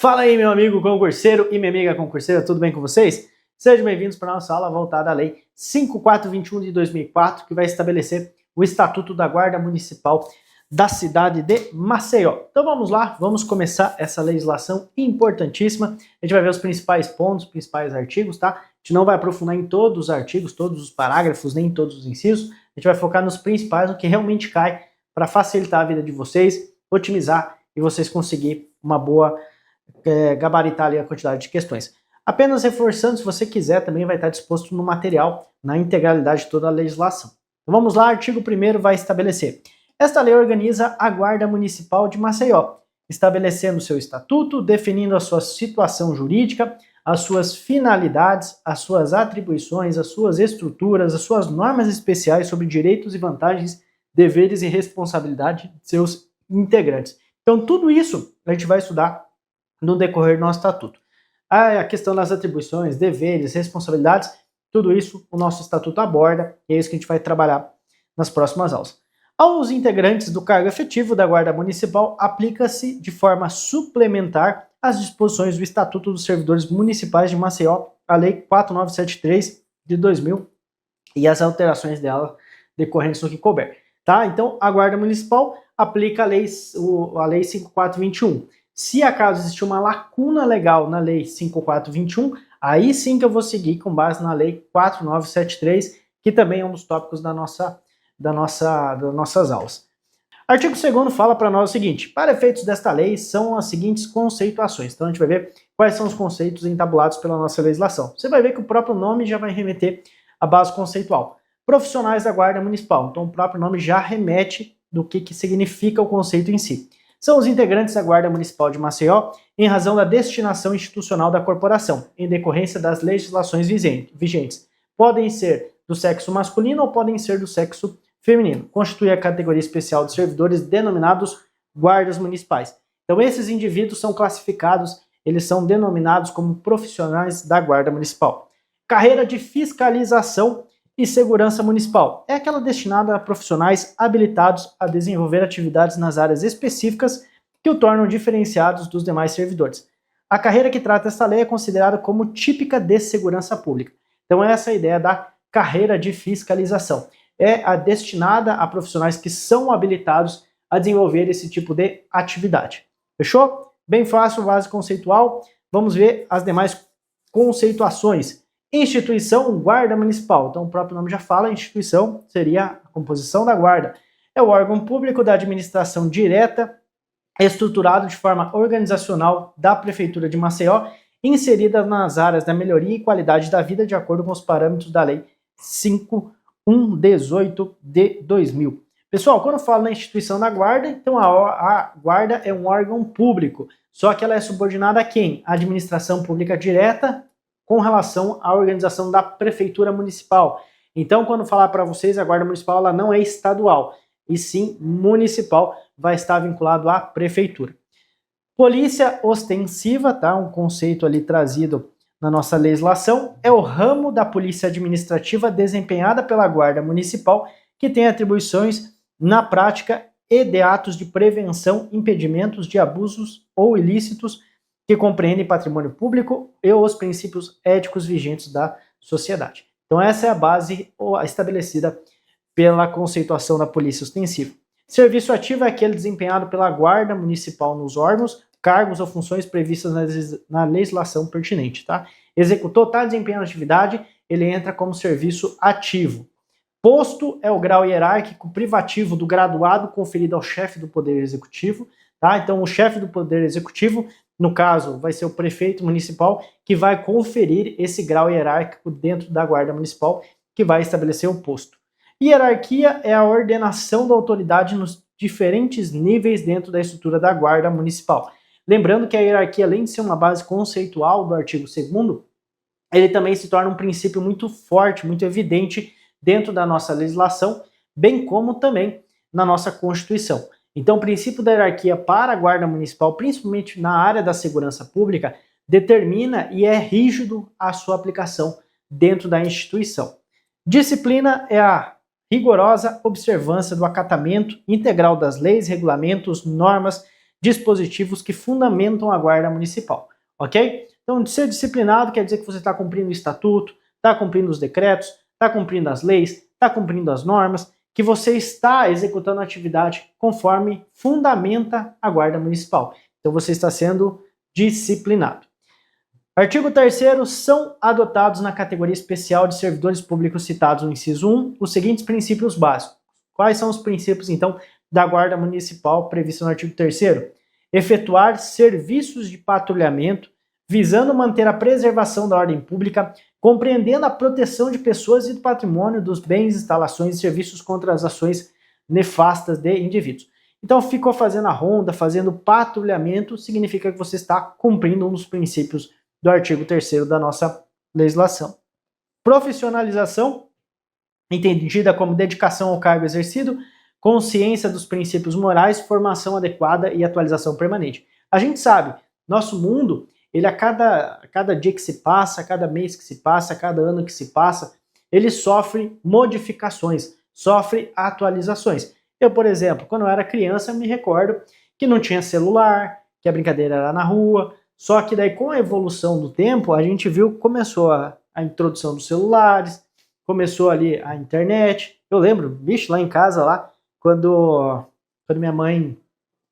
Fala aí, meu amigo concurseiro e minha amiga concurseira, tudo bem com vocês? Sejam bem-vindos para a nossa aula voltada à Lei 5421 de 2004, que vai estabelecer o Estatuto da Guarda Municipal da cidade de Maceió. Então vamos lá, vamos começar essa legislação importantíssima. A gente vai ver os principais pontos, os principais artigos, tá? A gente não vai aprofundar em todos os artigos, todos os parágrafos, nem em todos os incisos. A gente vai focar nos principais, no que realmente cai para facilitar a vida de vocês, otimizar e vocês conseguirem uma boa gabaritar ali a quantidade de questões. Apenas reforçando, se você quiser, também vai estar disposto no material, na integralidade de toda a legislação. Então vamos lá, artigo 1º vai estabelecer. Esta lei organiza a Guarda Municipal de Maceió, estabelecendo seu estatuto, definindo a sua situação jurídica, as suas finalidades, as suas atribuições, as suas estruturas, as suas normas especiais sobre direitos e vantagens, deveres e responsabilidade de seus integrantes. Então tudo isso a gente vai estudar no decorrer do nosso estatuto. A questão das atribuições, deveres, responsabilidades, tudo isso o nosso estatuto aborda, e é isso que a gente vai trabalhar nas próximas aulas. Aos integrantes do cargo efetivo da Guarda Municipal, aplica-se de forma suplementar as disposições do Estatuto dos Servidores Municipais de Maceió, a Lei 4973 de 2000 e as alterações dela decorrentes no que couber. Tá? Então, a Guarda Municipal aplica a Lei 5421. Se acaso existir uma lacuna legal na Lei 5421, aí sim que eu vou seguir com base na Lei 4973, que também é um dos tópicos das nossas aulas. Artigo 2º fala para nós o seguinte: para efeitos desta lei são as seguintes conceituações. Então a gente vai ver quais são os conceitos entabulados pela nossa legislação. Você vai ver que o próprio nome já vai remeter à base conceitual. Profissionais da Guarda Municipal. Então o próprio nome já remete do que significa o conceito em si. São os integrantes da Guarda Municipal de Maceió em razão da destinação institucional da corporação, em decorrência das legislações vigentes. Podem ser do sexo masculino ou podem ser do sexo feminino. Constitui a categoria especial de servidores denominados guardas municipais. Então esses indivíduos são classificados, eles são denominados como profissionais da Guarda Municipal. Carreira de fiscalização e segurança municipal. É aquela destinada a profissionais habilitados a desenvolver atividades nas áreas específicas que o tornam diferenciados dos demais servidores. A carreira que trata esta lei é considerada como típica de segurança pública. Então essa é a ideia da carreira de fiscalização. É a destinada a profissionais que são habilitados a desenvolver esse tipo de atividade. Fechou? Bem fácil, base conceitual. Vamos ver as demais conceituações. Instituição Guarda Municipal. Então o próprio nome já fala, instituição seria a composição da guarda. É o órgão público da administração direta, estruturado de forma organizacional da Prefeitura de Maceió, inserida nas áreas da melhoria e qualidade da vida de acordo com os parâmetros da Lei 5118 de 2000. Pessoal, quando eu falo na instituição da guarda, então a guarda é um órgão público, só que ela é subordinada a quem? A administração pública direta, com relação à organização da Prefeitura Municipal. Então, quando falar para vocês, a Guarda Municipal ela não é estadual, e sim municipal, vai estar vinculado à Prefeitura. Polícia ostensiva, tá? Um conceito ali trazido na nossa legislação, é o ramo da Polícia Administrativa desempenhada pela Guarda Municipal, que tem atribuições na prática e de atos de prevenção, impedimentos de abusos ou ilícitos que compreendem patrimônio público e os princípios éticos vigentes da sociedade. Então essa é a base estabelecida pela conceituação da polícia ostensiva. Serviço ativo é aquele desempenhado pela Guarda Municipal nos órgãos, cargos ou funções previstas na legislação pertinente. Tá? Executou, está desempenhando atividade, ele entra como serviço ativo. Posto é o grau hierárquico privativo do graduado conferido ao chefe do Poder Executivo. Tá? Então o chefe do Poder Executivo, no caso, vai ser o prefeito municipal que vai conferir esse grau hierárquico dentro da Guarda Municipal, que vai estabelecer o posto. Hierarquia é a ordenação da autoridade nos diferentes níveis dentro da estrutura da Guarda Municipal. Lembrando que a hierarquia, além de ser uma base conceitual do artigo 2º, ele também se torna um princípio muito forte, muito evidente dentro da nossa legislação, bem como também na nossa Constituição. Então, o princípio da hierarquia para a Guarda Municipal, principalmente na área da segurança pública, determina e é rígido a sua aplicação dentro da instituição. Disciplina é a rigorosa observância do acatamento integral das leis, regulamentos, normas dispositivos que fundamentam a Guarda Municipal, ok? Então, ser disciplinado quer dizer que você está cumprindo o estatuto, está cumprindo os decretos, está cumprindo as leis, está cumprindo as normas, que você está executando a atividade conforme fundamenta a Guarda Municipal. Então, você está sendo disciplinado. Artigo 3º, são adotados na categoria especial de servidores públicos citados no inciso 1 os seguintes princípios básicos. Quais são os princípios, então, da Guarda Municipal previstos no artigo 3º? Efetuar serviços de patrulhamento visando manter a preservação da ordem pública, compreendendo a proteção de pessoas e do patrimônio, dos bens, instalações e serviços contra as ações nefastas de indivíduos. Então, ficou fazendo a ronda, fazendo patrulhamento, significa que você está cumprindo um dos princípios do artigo 3º da nossa legislação. Profissionalização, entendida como dedicação ao cargo exercido, consciência dos princípios morais, formação adequada e atualização permanente. A gente sabe, nosso mundo, ele a cada dia que se passa, a cada mês que se passa, a cada ano que se passa, ele sofre modificações, sofre atualizações. Eu, por exemplo, quando eu era criança, me recordo que não tinha celular, que a brincadeira era na rua, só que daí com a evolução do tempo, a gente viu que começou a introdução dos celulares, começou ali a internet. Eu lembro, bicho, lá em casa, lá, quando minha mãe,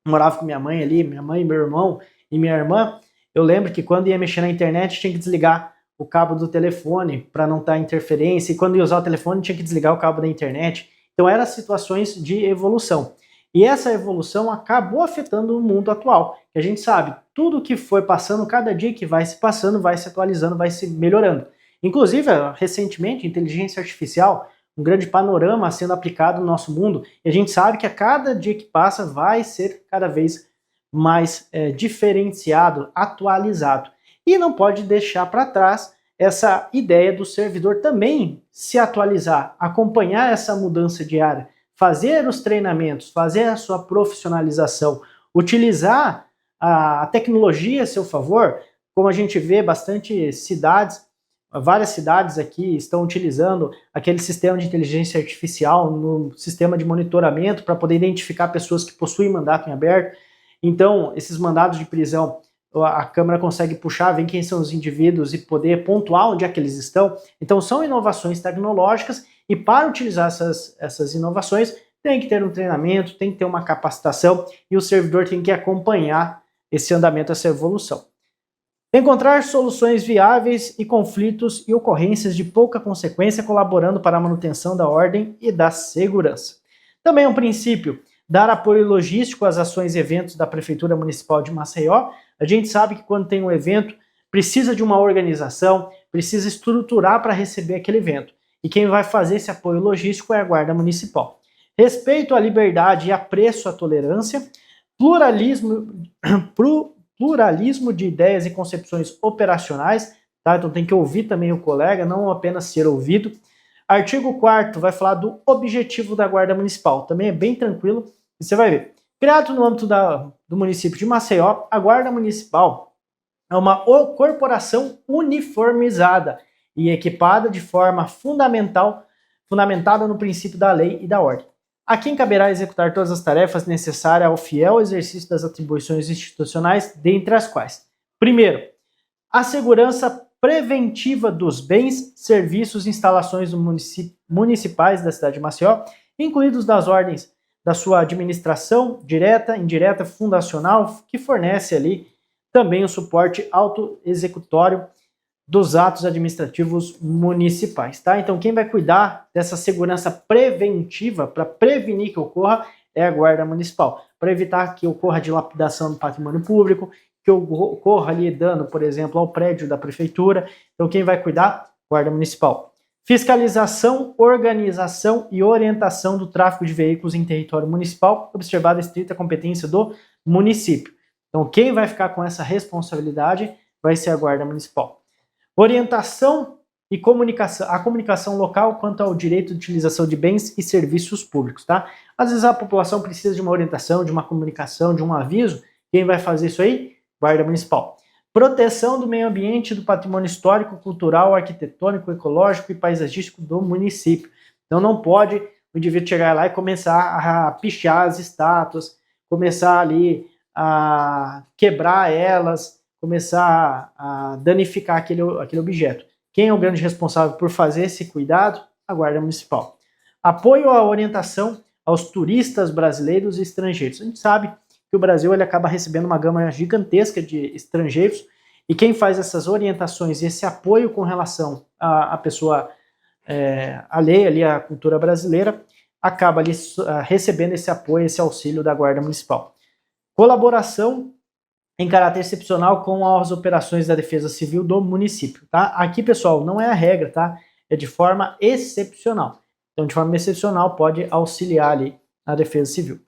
morava com minha mãe ali, minha mãe, meu irmão e minha irmã, eu lembro que quando ia mexer na internet tinha que desligar o cabo do telefone para não estar interferência, e quando ia usar o telefone tinha que desligar o cabo da internet. Então eram situações de evolução. E essa evolução acabou afetando o mundo atual, que a gente sabe, tudo que foi passando, cada dia que vai se passando, vai se atualizando, vai se melhorando. Inclusive, recentemente, inteligência artificial, um grande panorama sendo aplicado no nosso mundo, e a gente sabe que a cada dia que passa vai ser cada vez mais diferenciado, atualizado. E não pode deixar para trás essa ideia do servidor também se atualizar, acompanhar essa mudança diária, fazer os treinamentos, fazer a sua profissionalização, utilizar a tecnologia a seu favor, como a gente vê bastante cidades, várias cidades aqui estão utilizando aquele sistema de inteligência artificial no sistema de monitoramento para poder identificar pessoas que possuem mandato em aberto. Então, esses mandados de prisão, a Câmara consegue puxar, ver quem são os indivíduos e poder pontuar onde é que eles estão. Então, são inovações tecnológicas, e para utilizar essas inovações, tem que ter um treinamento, tem que ter uma capacitação, e o servidor tem que acompanhar esse andamento, essa evolução. Encontrar soluções viáveis e conflitos e ocorrências de pouca consequência, colaborando para a manutenção da ordem e da segurança. Também é um princípio, dar apoio logístico às ações e eventos da Prefeitura Municipal de Maceió. A gente sabe que quando tem um evento, precisa de uma organização, precisa estruturar para receber aquele evento. E quem vai fazer esse apoio logístico é a Guarda Municipal. Respeito à liberdade e apreço à tolerância, pluralismo de ideias e concepções operacionais, tá? Então tem que ouvir também o colega, não apenas ser ouvido. Artigo 4º vai falar do objetivo da Guarda Municipal, também é bem tranquilo, e você vai ver. Criado no âmbito do município de Maceió, a Guarda Municipal é uma corporação uniformizada e equipada de forma fundamentada no princípio da lei e da ordem. A quem caberá executar todas as tarefas necessárias ao fiel exercício das atribuições institucionais, dentre as quais: primeiro, a segurança preventiva dos bens, serviços e instalações municipais da cidade de Maceió, incluídos nas ordens da sua administração direta, indireta, fundacional, que fornece ali também o suporte autoexecutório dos atos administrativos municipais, tá? Então, quem vai cuidar dessa segurança preventiva, para prevenir que ocorra, é a Guarda Municipal, para evitar que ocorra dilapidação do patrimônio público, que ocorra ali dano, por exemplo, ao prédio da prefeitura. Então, quem vai cuidar? Guarda Municipal. Fiscalização, organização e orientação do tráfego de veículos em território municipal, observada a estrita competência do município. Então, quem vai ficar com essa responsabilidade vai ser a Guarda Municipal. Orientação e comunicação, a comunicação local quanto ao direito de utilização de bens e serviços públicos, tá? Às vezes a população precisa de uma orientação, de uma comunicação, de um aviso. Quem vai fazer isso aí? Guarda Municipal. Proteção do meio ambiente, do patrimônio histórico, cultural, arquitetônico, ecológico e paisagístico do município. Então não pode o indivíduo chegar lá e começar a pichar as estátuas, começar ali a quebrar elas, começar a danificar aquele objeto. Quem é o grande responsável por fazer esse cuidado? A Guarda Municipal. Apoio à orientação aos turistas brasileiros e estrangeiros. A gente sabe que o Brasil ele acaba recebendo uma gama gigantesca de estrangeiros e quem faz essas orientações e esse apoio com relação à pessoa alheia ali à cultura brasileira acaba ali recebendo esse apoio, esse auxílio da Guarda Municipal. Colaboração em caráter excepcional com as operações da Defesa Civil do município, tá? Aqui, pessoal, não é a regra, tá? É de forma excepcional. Então, de forma excepcional, pode auxiliar ali a Defesa Civil.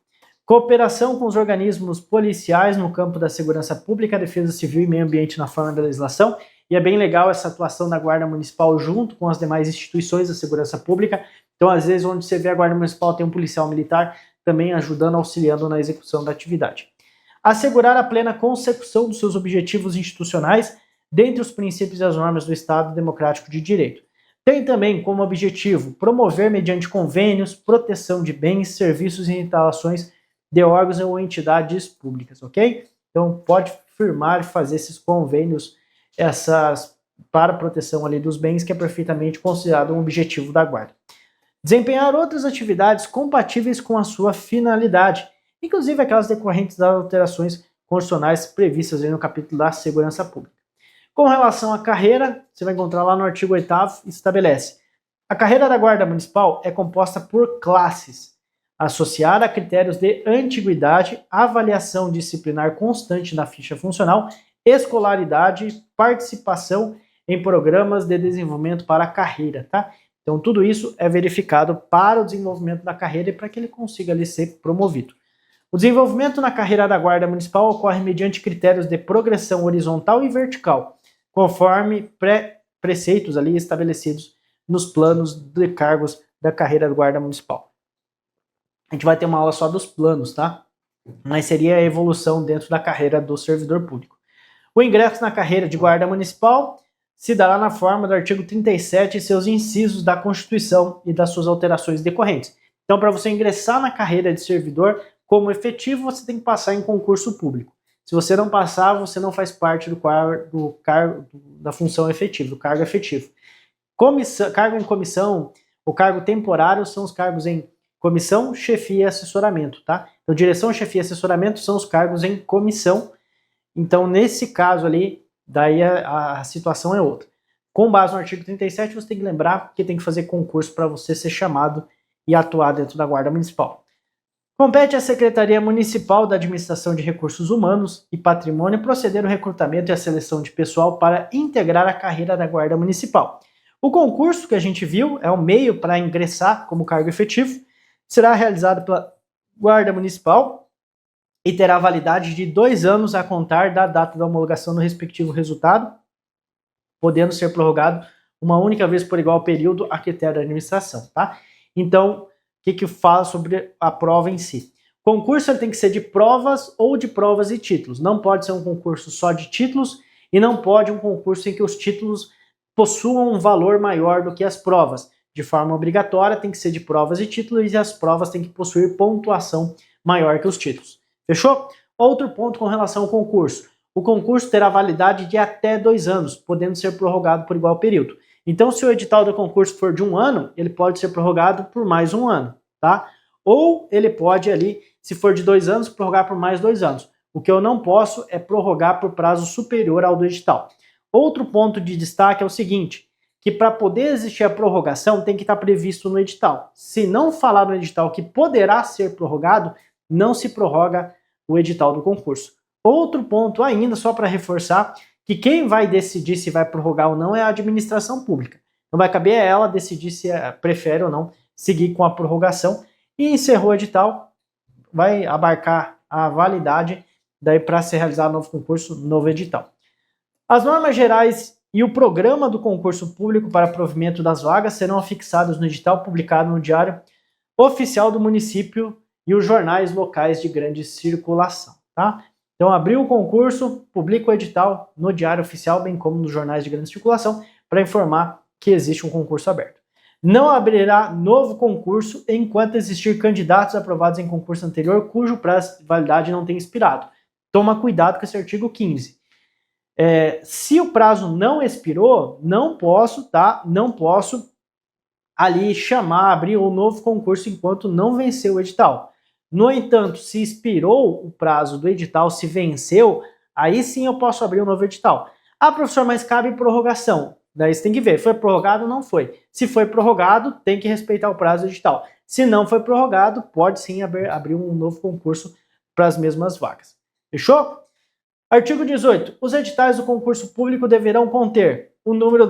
Cooperação com os organismos policiais no campo da segurança pública, defesa civil e meio ambiente na forma da legislação. E é bem legal essa atuação da Guarda Municipal junto com as demais instituições da segurança pública. Então, às vezes, onde você vê a Guarda Municipal tem um policial militar também ajudando, auxiliando na execução da atividade. Assegurar a plena consecução dos seus objetivos institucionais dentre os princípios e as normas do Estado Democrático de Direito. Tem também como objetivo promover, mediante convênios, proteção de bens, serviços e instalações de órgãos ou entidades públicas, ok? Então, pode firmar e fazer esses convênios para a proteção ali dos bens, que é perfeitamente considerado um objetivo da Guarda. Desempenhar outras atividades compatíveis com a sua finalidade, inclusive aquelas decorrentes das alterações constitucionais previstas no capítulo da segurança pública. Com relação à carreira, você vai encontrar lá no artigo 8º, estabelece: a carreira da Guarda Municipal é composta por classes, associada a critérios de antiguidade, avaliação disciplinar constante na ficha funcional, escolaridade e participação em programas de desenvolvimento para a carreira, tá? Então, tudo isso é verificado para o desenvolvimento da carreira e para que ele consiga ali ser promovido. O desenvolvimento na carreira da Guarda Municipal ocorre mediante critérios de progressão horizontal e vertical, conforme preceitos ali estabelecidos nos planos de cargos da carreira da Guarda Municipal. A gente vai ter uma aula só dos planos, tá? Mas seria a evolução dentro da carreira do servidor público. O ingresso na carreira de Guarda Municipal se dará na forma do artigo 37 e seus incisos da Constituição e das suas alterações decorrentes. Então, para você ingressar na carreira de servidor como efetivo, você tem que passar em concurso público. Se você não passar, você não faz parte do cargo da função efetiva, do cargo efetivo. Cargo em comissão, o cargo temporário são os cargos em comissão, chefia e assessoramento, tá? Então, direção, chefia e assessoramento são os cargos em comissão. Então, nesse caso ali, daí a situação é outra. Com base no artigo 37, você tem que lembrar que tem que fazer concurso para você ser chamado e atuar dentro da Guarda Municipal. Compete à Secretaria Municipal da Administração de Recursos Humanos e Patrimônio proceder ao recrutamento e à seleção de pessoal para integrar a carreira da Guarda Municipal. O concurso que a gente viu é o meio para ingressar como cargo efetivo, será realizado pela Guarda Municipal e terá validade de 2 anos a contar da data da homologação do respectivo resultado, podendo ser prorrogado uma única vez por igual período a critério da administração, tá? Então, o que fala sobre a prova em si? O concurso ele tem que ser de provas ou de provas e títulos. Não pode ser um concurso só de títulos e não pode um concurso em que os títulos possuam um valor maior do que as provas. De forma obrigatória, tem que ser de provas e títulos e as provas têm que possuir pontuação maior que os títulos. Fechou? Outro ponto com relação ao concurso. O concurso terá validade de até 2 anos, podendo ser prorrogado por igual período. Então, se o edital do concurso for de 1 ano, ele pode ser prorrogado por mais 1 ano, tá? Ou ele pode ali, se for de 2 anos, prorrogar por mais 2 anos. O que eu não posso é prorrogar por prazo superior ao do edital. Outro ponto de destaque é o seguinte, que para poder existir a prorrogação tem que estar previsto no edital. Se não falar no edital que poderá ser prorrogado, não se prorroga o edital do concurso. Outro ponto ainda, só para reforçar, que quem vai decidir se vai prorrogar ou não é a administração pública. Então vai caber a ela decidir se prefere ou não seguir com a prorrogação. E encerrou o edital, vai abarcar a validade daí para ser realizado novo concurso, novo edital. As normas gerais e o programa do concurso público para provimento das vagas serão afixados no edital publicado no Diário Oficial do Município e os jornais locais de grande circulação, tá? Então, abriu o concurso, publica o edital no Diário Oficial, bem como nos jornais de grande circulação, para informar que existe um concurso aberto. Não abrirá novo concurso enquanto existir candidatos aprovados em concurso anterior cujo prazo de validade não tenha expirado. toma cuidado com esse artigo 15. Se o prazo não expirou, não posso, tá? Não posso ali abrir um novo concurso enquanto não venceu o edital. No entanto, se expirou o prazo do edital, se venceu, aí sim eu posso abrir um novo edital. Ah, professor, mas cabe prorrogação. Daí você tem que ver, foi prorrogado ou não foi. Se foi prorrogado, tem que respeitar o prazo do edital. Se não foi prorrogado, pode sim abrir um novo concurso para as mesmas vagas. Fechou? Artigo 18. Os editais do concurso público deverão conter o número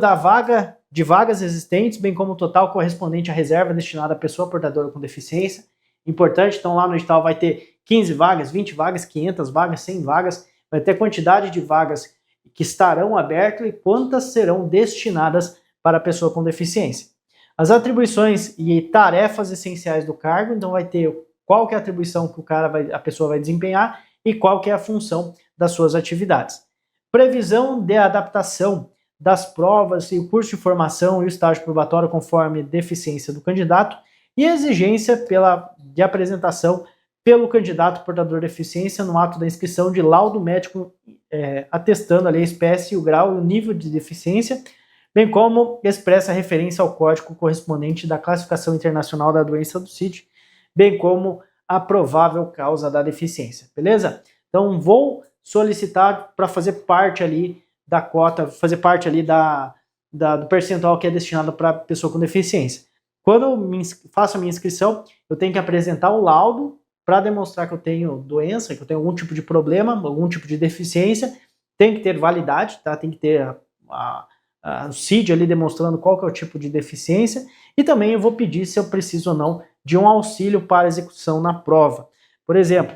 de vagas existentes, bem como o total correspondente à reserva destinada à pessoa portadora com deficiência. Importante, então lá no edital vai ter 15 vagas, 20 vagas, 500 vagas, 100 vagas, vai ter quantidade de vagas que estarão abertas e quantas serão destinadas para a pessoa com deficiência. As atribuições e tarefas essenciais do cargo, então vai ter qual que é a atribuição que a pessoa vai desempenhar e qual que é a função das suas atividades. Previsão de adaptação das provas e o curso de formação e o estágio probatório conforme deficiência do candidato e exigência de apresentação pelo candidato portador de deficiência no ato da inscrição de laudo médico atestando ali a espécie, o grau e o nível de deficiência, bem como expressa referência ao código correspondente da classificação internacional da doença do CID, bem como a provável causa da deficiência, beleza? Então vou solicitar para fazer parte ali da cota, fazer parte ali do percentual que é destinado para pessoa com deficiência. Quando eu faço a minha inscrição, eu tenho que apresentar o laudo para demonstrar que eu tenho doença, que eu tenho algum tipo de problema, algum tipo de deficiência, tem que ter validade, tá? Tem que ter o CID ali demonstrando qual que é o tipo de deficiência, e também eu vou pedir se eu preciso ou não de um auxílio para execução na prova. Por exemplo,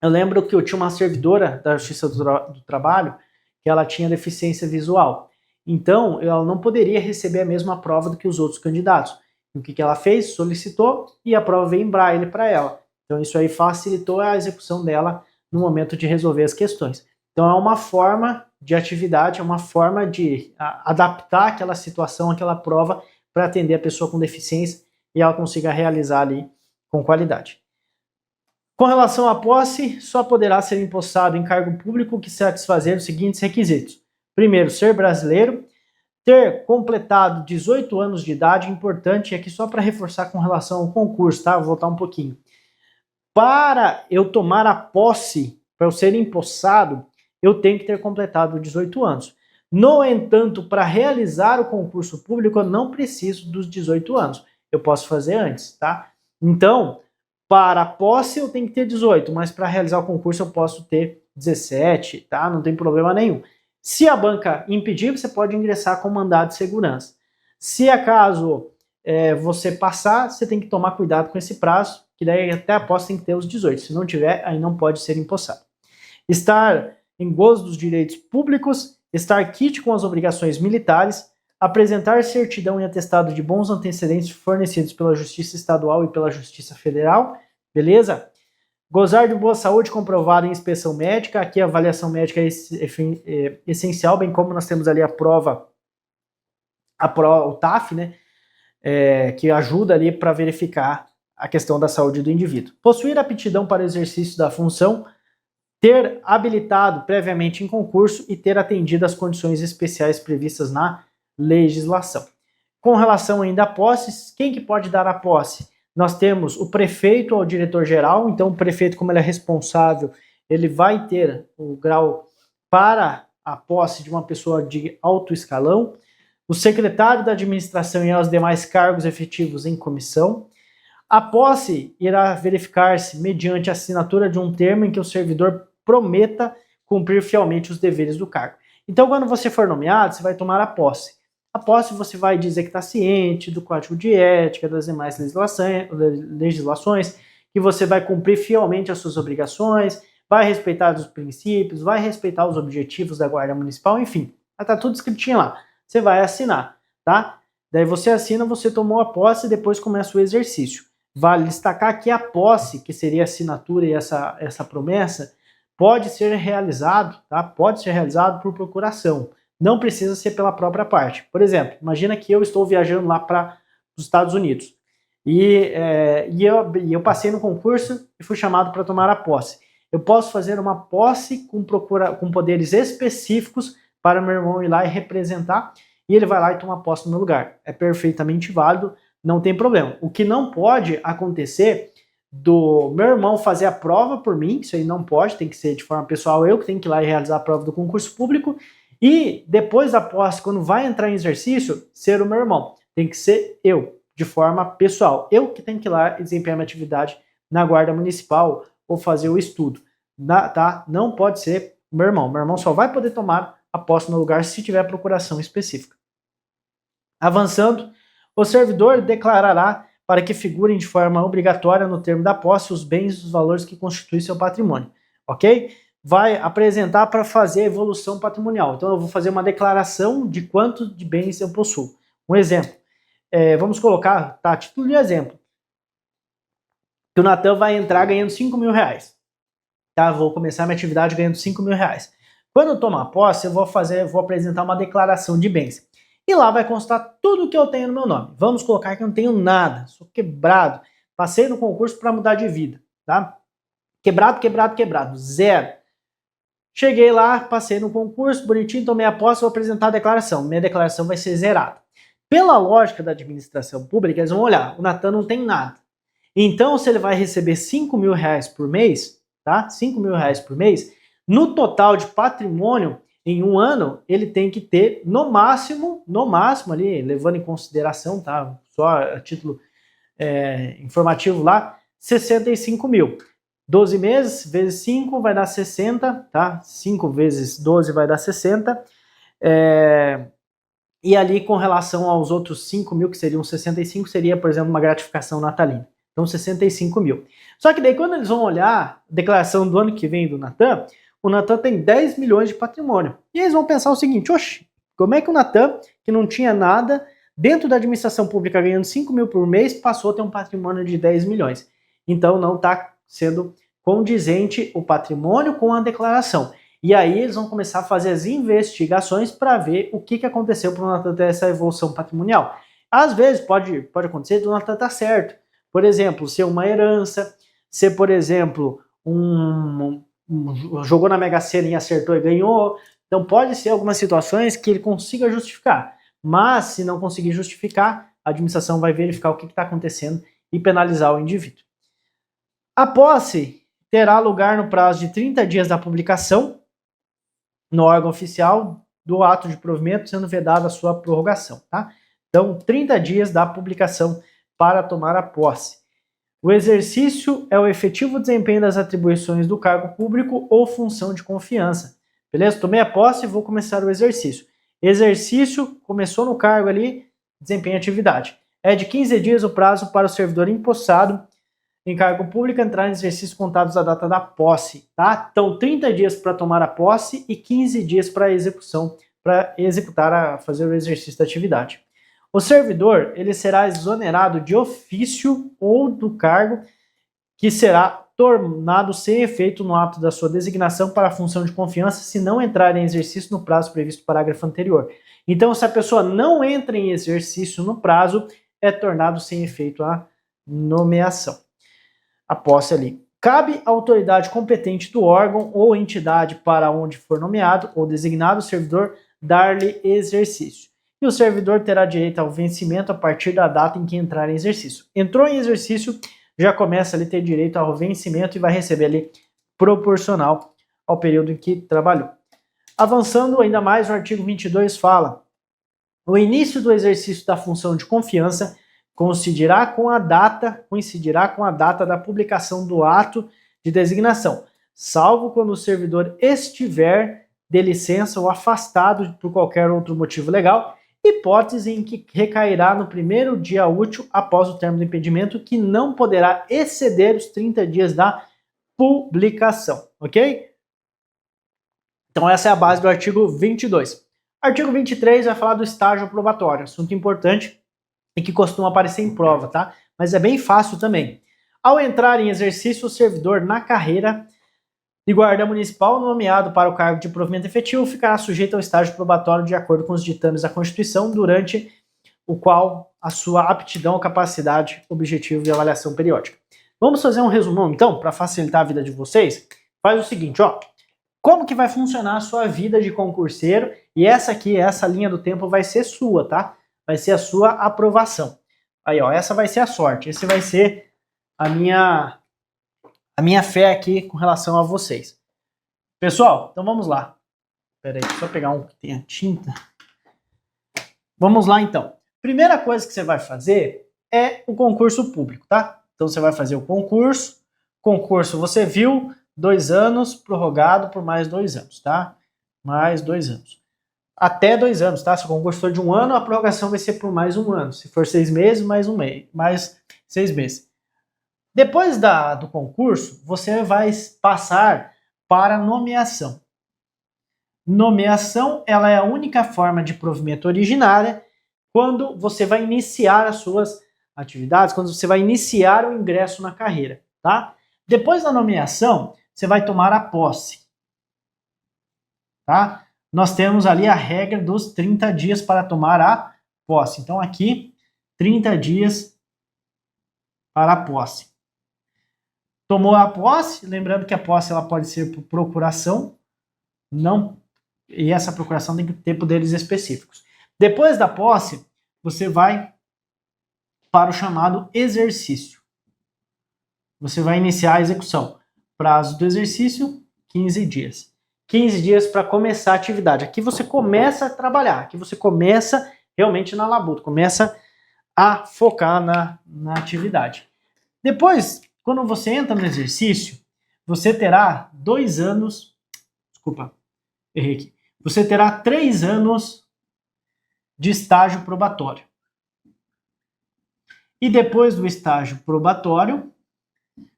eu lembro que eu tinha uma servidora da Justiça do Trabalho que ela tinha deficiência visual. Então, ela não poderia receber a mesma prova do que os outros candidatos. O que ela fez? Solicitou e a prova veio em braille para ela. Então, isso aí facilitou a execução dela no momento de resolver as questões. Então, é uma forma de atividade, é uma forma de adaptar aquela situação, aquela prova, para atender a pessoa com deficiência e ela consiga realizar ali com qualidade. Com relação à posse, só poderá ser empossado em cargo público que satisfazer os seguintes requisitos. Primeiro, ser brasileiro, ter completado 18 anos de idade, importante, aqui só para reforçar com relação ao concurso, tá? Vou voltar um pouquinho. Para eu tomar a posse, para eu ser empossado, eu tenho que ter completado 18 anos. No entanto, para realizar o concurso público, eu não preciso dos 18 anos. Eu posso fazer antes, tá? Então, para a posse eu tenho que ter 18, mas para realizar o concurso eu posso ter 17, tá? Não tem problema nenhum. Se a banca impedir, você pode ingressar com mandado de segurança. Se acaso você passar, você tem que tomar cuidado com esse prazo, que daí até a posse tem que ter os 18. Se não tiver, aí não pode ser empossado. Estar em gozo dos direitos públicos, estar quite com as obrigações militares, apresentar certidão e atestado de bons antecedentes fornecidos pela Justiça Estadual e pela Justiça Federal, beleza? Gozar de boa saúde comprovada em inspeção médica, aqui a avaliação médica é essencial, bem como nós temos ali a prova, o TAF, né, que ajuda ali para verificar a questão da saúde do indivíduo. Possuir aptidão para o exercício da função, ter habilitado previamente em concurso e ter atendido às condições especiais previstas na legislação. Com relação ainda a posses, quem que pode dar a posse? Nós temos o prefeito ou o diretor-geral, então o prefeito, como ele é responsável, ele vai ter o grau para a posse de uma pessoa de alto escalão, o secretário da administração e os demais cargos efetivos em comissão. A posse irá verificar-se mediante a assinatura de um termo em que o servidor prometa cumprir fielmente os deveres do cargo. Então, quando você for nomeado, você vai tomar a posse. A posse você vai dizer que está ciente do Código de Ética, das demais legislações, que você vai cumprir fielmente as suas obrigações, vai respeitar os princípios, vai respeitar os objetivos da Guarda Municipal, enfim, está tudo escritinho lá. Você vai assinar, tá? Daí você assina, você tomou a posse e depois começa o exercício. Vale destacar que a posse, que seria a assinatura e essa promessa, pode ser realizado, tá? Pode ser realizado por procuração. Não precisa ser pela própria parte. Por exemplo, imagina que eu estou viajando lá para os Estados Unidos e eu passei no concurso e fui chamado para tomar a posse. eu posso fazer uma posse com poderes específicos para meu irmão ir lá e representar, e ele vai lá e toma posse no meu lugar. É perfeitamente válido, não tem problema. O que não pode acontecer do meu irmão fazer a prova por mim, isso aí não pode, tem que ser de forma pessoal, eu que tenho que ir lá e realizar a prova do concurso público, e depois da posse, quando vai entrar em exercício, ser o meu irmão. Tem que ser eu, de forma pessoal. Eu que tenho que ir lá e desempenhar minha atividade na guarda municipal ou fazer o estudo, tá? Não pode ser o meu irmão. Meu irmão só vai poder tomar a posse no lugar se tiver procuração específica. Avançando, o servidor declarará para que figurem de forma obrigatória no termo da posse os bens e os valores que constituem seu patrimônio, ok? Vai apresentar para fazer a evolução patrimonial. Então eu vou fazer uma declaração de quanto de bens eu possuo. Um exemplo, vamos colocar, tá, título de exemplo, que o Natan vai entrar ganhando 5 mil reais. Tá, vou começar minha atividade ganhando 5 mil reais. Quando eu tomar posse, eu vou apresentar uma declaração de bens. E lá vai constar tudo que eu tenho no meu nome. Vamos colocar que eu não tenho nada, sou quebrado, passei no concurso para mudar de vida, tá? Quebrado, zero. Cheguei lá, passei no concurso, bonitinho, tomei a posse, vou apresentar a declaração. Minha declaração vai ser zerada. Pela lógica da administração pública, eles vão olhar, o Natan não tem nada. Então, se ele vai receber 5 mil reais por mês, tá? 5 mil reais por mês, no total de patrimônio, em um ano, ele tem que ter, no máximo ali, levando em consideração, tá? Só a título informativo lá, 65 mil. 12 meses vezes 5 vai dar 60, tá? 5 vezes 12 vai dar 60. E ali, com relação aos outros 5 mil, que seriam 65, seria, por exemplo, uma gratificação natalina. Então, 65 mil. Só que daí, quando eles vão olhar a declaração do ano que vem do Natan, o Natan tem 10 milhões de patrimônio. E eles vão pensar o seguinte, oxe, como é que o Natan, que não tinha nada, dentro da administração pública ganhando 5 mil por mês, passou a ter um patrimônio de 10 milhões? Então, não está sendo condizente o patrimônio com a declaração. E aí eles vão começar a fazer as investigações para ver o que aconteceu para o Natan ter essa evolução patrimonial. Às vezes pode acontecer do Natan estar certo. Por exemplo, ser uma herança, ser, por exemplo, jogou na Mega Sena e acertou e ganhou. Então pode ser algumas situações que ele consiga justificar. Mas se não conseguir justificar, a administração vai verificar o que está acontecendo e penalizar o indivíduo. A posse terá lugar no prazo de 30 dias da publicação no órgão oficial do ato de provimento, sendo vedada a sua prorrogação, tá? Então, 30 dias da publicação para tomar a posse. O exercício é o efetivo desempenho das atribuições do cargo público ou função de confiança. Beleza? Tomei a posse e vou começar o exercício. Exercício, começou no cargo ali, desempenho atividade. É de 15 dias o prazo para o servidor empossado em cargo público entrar em exercício contados da data da posse, tá? Então, 30 dias para tomar a posse e 15 dias para execução, para fazer o exercício da atividade. O servidor, ele será exonerado de ofício ou do cargo que será tornado sem efeito no ato da sua designação para a função de confiança se não entrar em exercício no prazo previsto no parágrafo anterior. Então, se a pessoa não entra em exercício no prazo, é tornado sem efeito a nomeação. A posse ali. Cabe à autoridade competente do órgão ou entidade para onde for nomeado ou designado o servidor dar-lhe exercício. E o servidor terá direito ao vencimento a partir da data em que entrar em exercício. Entrou em exercício, já começa ali a ter direito ao vencimento e vai receber ali proporcional ao período em que trabalhou. Avançando ainda mais, o artigo 22 fala: o início do exercício da função de confiança coincidirá com a data da publicação do ato de designação, salvo quando o servidor estiver de licença ou afastado por qualquer outro motivo legal, hipótese em que recairá no primeiro dia útil após o termo do impedimento, que não poderá exceder os 30 dias da publicação, ok? Então essa é a base do artigo 22. Artigo 23 vai falar do estágio probatório, assunto importante e que costuma aparecer em prova, tá? Mas é bem fácil também. Ao entrar em exercício, o servidor na carreira de guarda municipal nomeado para o cargo de provimento efetivo ficará sujeito ao estágio probatório de acordo com os ditames da Constituição, durante o qual a sua aptidão, capacidade, objetivo e avaliação periódica. Vamos fazer um resumão, então, para facilitar a vida de vocês? faz o seguinte, ó. Como que vai funcionar a sua vida de concurseiro? E essa aqui, essa linha do tempo vai ser sua, tá? Vai ser a sua aprovação. Aí, ó, essa vai ser a sorte. Esse vai ser a minha fé aqui com relação a vocês. Pessoal, então vamos lá. Espera aí, só pegar um que tenha tinta. Vamos lá, então. Primeira coisa que você vai fazer é o concurso público, tá? Então você vai fazer o concurso. Concurso, você viu, 2 anos, prorrogado por mais 2 anos, tá? Mais 2 anos. Até 2 anos, tá? Se o concurso for de 1 ano, a prorrogação vai ser por mais 1 ano. Se for 6 meses, mais 1 mês, mais 6 meses. Depois do concurso, você vai passar para nomeação. Nomeação, ela é a única forma de provimento originária quando você vai iniciar as suas atividades, quando você vai iniciar o ingresso na carreira, tá? Depois da nomeação, você vai tomar a posse, tá? Nós temos ali a regra dos 30 dias para tomar a posse. Então aqui, 30 dias para a posse. Tomou a posse, lembrando que a posse ela pode ser por procuração, não, e essa procuração tem que ter poderes específicos. Depois da posse, você vai para o chamado exercício. Você vai iniciar a execução. Prazo do exercício, 15 dias. 15 dias para começar a atividade. Aqui você começa a trabalhar, aqui você começa realmente na labuta, começa a focar na atividade. Depois, quando você entra no exercício, você terá 2 anos, desculpa, errei aqui. Você terá 3 anos de estágio probatório. E depois do estágio probatório,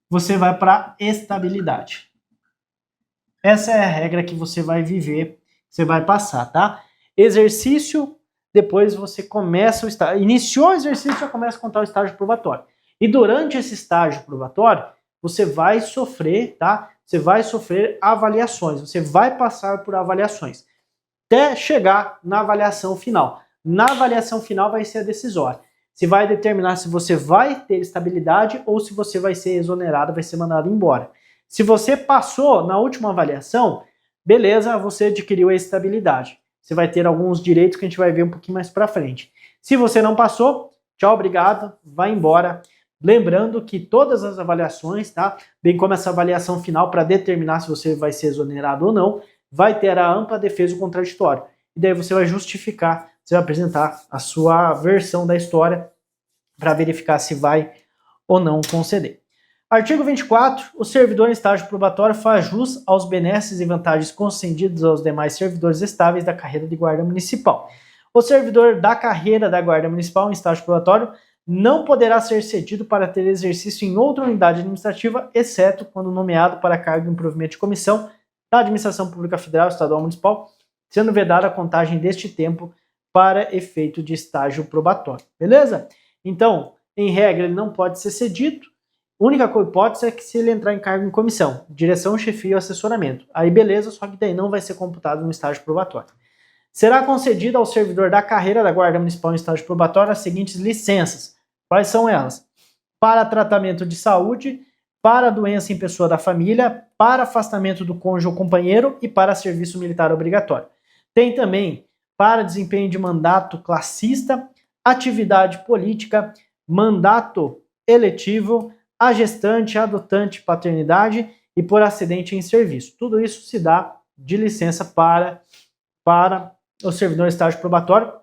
você vai para estabilidade. Essa é a regra que você vai viver, você vai passar, tá? Exercício, depois você começa o estágio. Iniciou o exercício, já começa a contar o estágio probatório. E durante esse estágio probatório, você vai sofrer, tá? Você vai sofrer avaliações, você vai passar por avaliações, até chegar na avaliação final. Na avaliação final vai ser a decisória. Se vai determinar se você vai ter estabilidade ou se você vai ser exonerado, vai ser mandado embora. Se você passou na última avaliação, beleza, você adquiriu a estabilidade. Você vai ter alguns direitos que a gente vai ver um pouquinho mais para frente. Se você não passou, tchau, obrigado, vai embora. Lembrando que todas as avaliações, tá? Bem como essa avaliação final para determinar se você vai ser exonerado ou não, vai ter a ampla defesa do contraditório. E daí você vai justificar, você vai apresentar a sua versão da história para verificar se vai ou não conceder. Artigo 24. O servidor em estágio probatório faz jus aos benesses e vantagens concedidos aos demais servidores estáveis da carreira de guarda municipal. O servidor da carreira da guarda municipal em estágio probatório não poderá ser cedido para ter exercício em outra unidade administrativa, exceto quando nomeado para cargo em provimento de comissão da Administração Pública Federal, Estadual ou Municipal, sendo vedada a contagem deste tempo para efeito de estágio probatório. Beleza? Então, em regra, ele não pode ser cedido. A única hipótese é que se ele entrar em cargo em comissão, direção, chefia ou assessoramento. Aí beleza, só que daí não vai ser computado no estágio probatório. Será concedida ao servidor da carreira da Guarda Municipal em estágio probatório as seguintes licenças. Quais são elas? Para tratamento de saúde, para doença em pessoa da família, para afastamento do cônjuge ou companheiro e para serviço militar obrigatório. Tem também para desempenho de mandato classista, atividade política, mandato eletivo, a gestante, adotante, paternidade e por acidente em serviço. Tudo isso se dá de licença para o servidor em estágio probatório.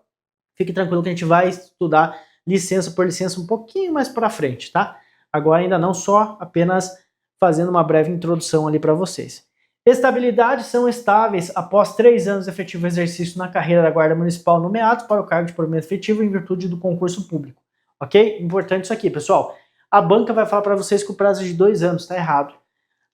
Fique tranquilo que a gente vai estudar licença por licença um pouquinho mais para frente, tá? Agora ainda não, só apenas fazendo uma breve introdução ali para vocês. Estabilidade: são estáveis após 3 anos de efetivo exercício na carreira da Guarda Municipal nomeados para o cargo de provimento efetivo em virtude do concurso público. Ok? Importante isso aqui, pessoal. A banca vai falar para vocês que o prazo é de 2 anos, está errado.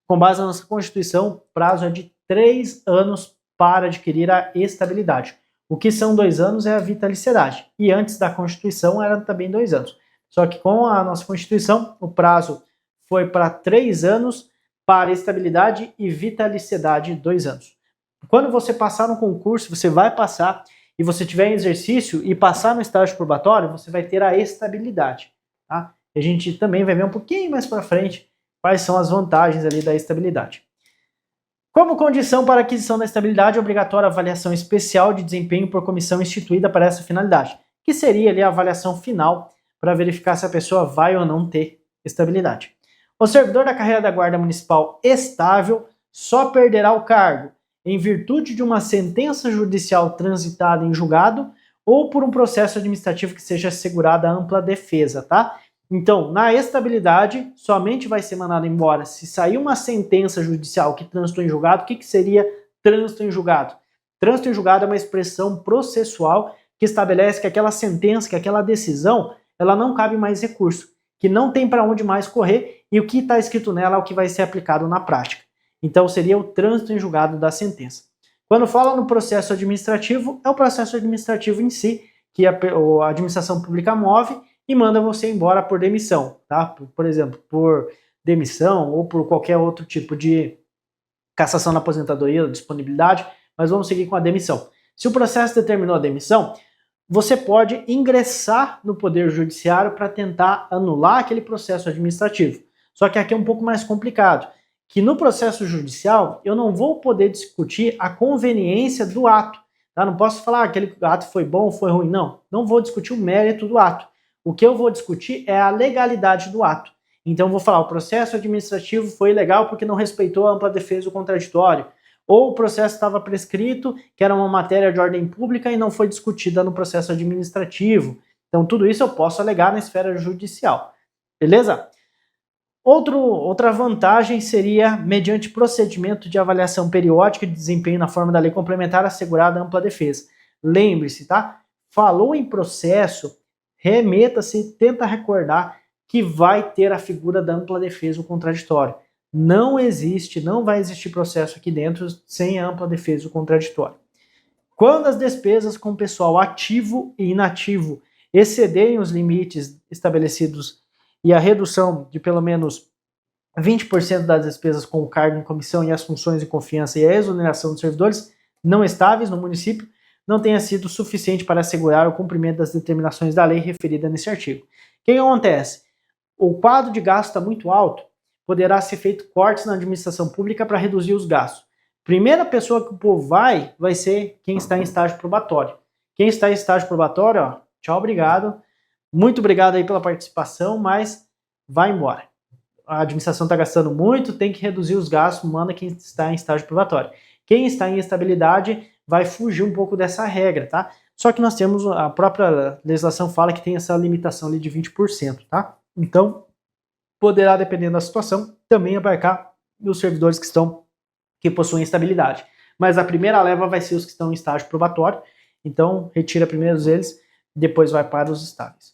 Com base na nossa Constituição, o prazo é de 3 anos para adquirir a estabilidade. O que são 2 anos é a vitaliciedade. E antes da Constituição era também 2 anos. Só que com a nossa Constituição, o prazo foi para 3 anos para estabilidade e vitaliciedade 2 anos. Quando você passar no concurso, você vai passar, e você tiver em exercício e passar no estágio probatório, você vai ter a estabilidade, tá? E a gente também vai ver um pouquinho mais para frente quais são as vantagens ali da estabilidade. Como condição para aquisição da estabilidade, é obrigatória a avaliação especial de desempenho por comissão instituída para essa finalidade, que seria ali a avaliação final para verificar se a pessoa vai ou não ter estabilidade. O servidor da carreira da Guarda Municipal estável só perderá o cargo em virtude de uma sentença judicial transitada em julgado ou por um processo administrativo que seja assegurada ampla defesa, tá? Então, na estabilidade, somente vai ser mandado embora se sair uma sentença judicial que transitou em julgado. O que seria trânsito em julgado? Trânsito em julgado é uma expressão processual que estabelece que aquela sentença, que aquela decisão, ela não cabe mais recurso, que não tem para onde mais correr e o que está escrito nela é o que vai ser aplicado na prática. Então, seria o trânsito em julgado da sentença. Quando fala no processo administrativo, é o processo administrativo em si, que a administração pública move e manda você embora por demissão, tá? Por exemplo, por demissão ou por qualquer outro tipo de cassação da aposentadoria ou disponibilidade, mas vamos seguir com a demissão. Se o processo determinou a demissão, você pode ingressar no Poder Judiciário para tentar anular aquele processo administrativo. Só que aqui é um pouco mais complicado, que no processo judicial eu não vou poder discutir a conveniência do ato, tá? Não posso falar aquele ato foi bom ou foi ruim, não vou discutir o mérito do ato. O que eu vou discutir é a legalidade do ato. Então eu vou falar, o processo administrativo foi ilegal porque não respeitou a ampla defesa do contraditório, ou o processo estava prescrito, que era uma matéria de ordem pública e não foi discutida no processo administrativo. Então tudo isso eu posso alegar na esfera judicial, beleza? Outra vantagem seria mediante procedimento de avaliação periódica de desempenho na forma da lei complementar assegurada ampla defesa. Lembre-se, tá? Falou em processo, remeta-se, tenta recordar que vai ter a figura da ampla defesa ou contraditório. Não vai existir processo aqui dentro sem a ampla defesa ou contraditório. Quando as despesas com pessoal ativo e inativo excederem os limites estabelecidos e a redução de pelo menos 20% das despesas com o cargo em comissão e as funções de confiança e a exoneração dos servidores não estáveis no município não tenha sido suficiente para assegurar o cumprimento das determinações da lei referida nesse artigo. O que acontece? O quadro de gasto está muito alto, poderá ser feito cortes na administração pública para reduzir os gastos. Primeira pessoa que o povo vai ser quem está em estágio probatório. Quem está em estágio probatório, ó, tchau, obrigado. Muito obrigado aí pela participação, mas vai embora. A administração está gastando muito, tem que reduzir os gastos, manda quem está em estágio probatório. Quem está em estabilidade vai fugir um pouco dessa regra, tá? Só que nós temos, a própria legislação fala que tem essa limitação ali de 20%, tá? Então, poderá, dependendo da situação, também abarcar os servidores que possuem estabilidade. Mas a primeira leva vai ser os que estão em estágio probatório, então retira primeiro eles, depois vai para os estáveis.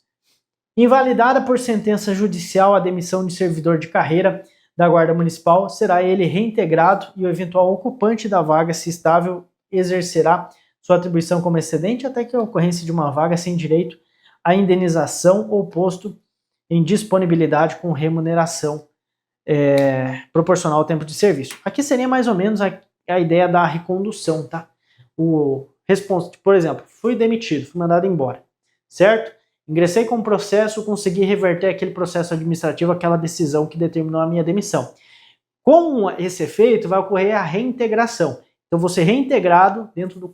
Invalidada por sentença judicial a demissão de servidor de carreira da Guarda Municipal, será ele reintegrado e o eventual ocupante da vaga, se estável, exercerá sua atribuição como excedente até que a ocorrência de uma vaga sem direito à indenização ou posto em disponibilidade com remuneração proporcional ao tempo de serviço. Aqui seria mais ou menos a ideia da recondução, tá? Por exemplo, fui demitido, fui mandado embora, certo? Ingressei com um processo, consegui reverter aquele processo administrativo, aquela decisão que determinou a minha demissão. Com esse efeito, vai ocorrer a reintegração. Então, vou ser reintegrado dentro do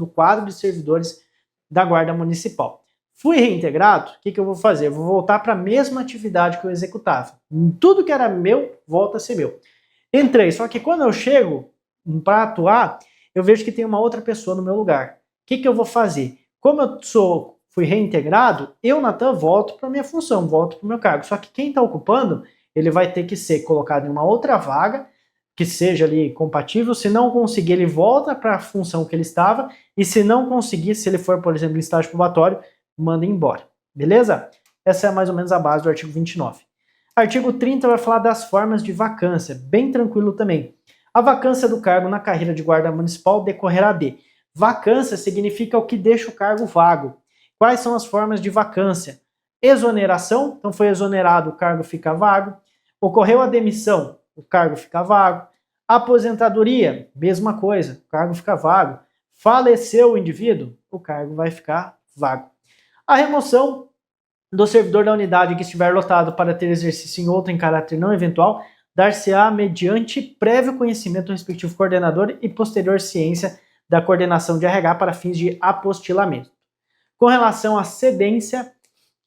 quadro de servidores da Guarda Municipal. Fui reintegrado, o que eu vou fazer? Eu vou voltar para a mesma atividade que eu executava. Tudo que era meu, volta a ser meu. Entrei, só que quando eu chego para atuar, eu vejo que tem uma outra pessoa no meu lugar. O que eu vou fazer? Como eu fui reintegrado, eu, Natan, volto para a minha função, volto para o meu cargo. Só que quem está ocupando, ele vai ter que ser colocado em uma outra vaga, que seja ali compatível. Se não conseguir, ele volta para a função que ele estava, e se não conseguir, se ele for, por exemplo, em estágio probatório, manda embora. Beleza? Essa é mais ou menos a base do artigo 29. Artigo 30 vai falar das formas de vacância, bem tranquilo também. A vacância do cargo na carreira de guarda municipal decorrerá de: vacância significa o que deixa o cargo vago. Quais são as formas de vacância? Exoneração, então foi exonerado, o cargo fica vago. Ocorreu a demissão, o cargo fica vago. Aposentadoria, mesma coisa, o cargo fica vago. Faleceu o indivíduo, o cargo vai ficar vago. A remoção do servidor da unidade que estiver lotado para ter exercício em outra em caráter não eventual, dar-se-á mediante prévio conhecimento do respectivo coordenador e posterior ciência da coordenação de RH para fins de apostilamento. Com relação à cedência,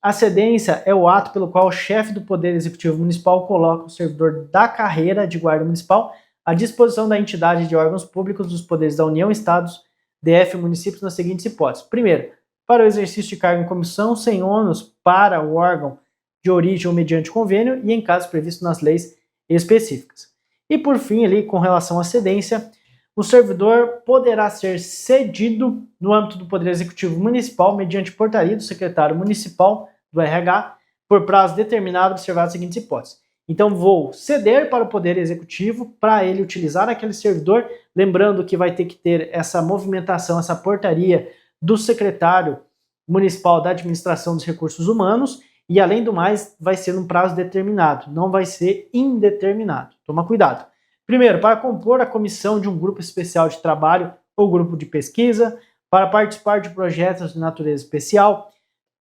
a cedência é o ato pelo qual o chefe do Poder Executivo Municipal coloca o servidor da carreira de guarda municipal à disposição da entidade de órgãos públicos dos poderes da União, Estados, DF e municípios nas seguintes hipóteses. Primeiro, para o exercício de cargo em comissão sem ônus para o órgão de origem ou mediante convênio e em casos previstos nas leis específicas. E por fim, ali, com relação à cedência, o servidor poderá ser cedido no âmbito do Poder Executivo Municipal mediante portaria do secretário municipal do RH por prazo determinado, observadas as seguintes hipóteses. Então, vou ceder para o Poder Executivo para ele utilizar aquele servidor, lembrando que vai ter que ter essa movimentação, essa portaria do secretário municipal da Administração dos Recursos Humanos e, além do mais, vai ser num prazo determinado, não vai ser indeterminado. Toma cuidado. Primeiro, para compor a comissão de um grupo especial de trabalho ou grupo de pesquisa, para participar de projetos de natureza especial,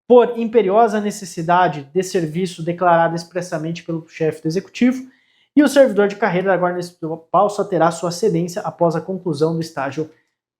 por imperiosa necessidade de serviço declarada expressamente pelo chefe do executivo, e o servidor de carreira da Guarda Municipal só terá sua cedência após a conclusão do estágio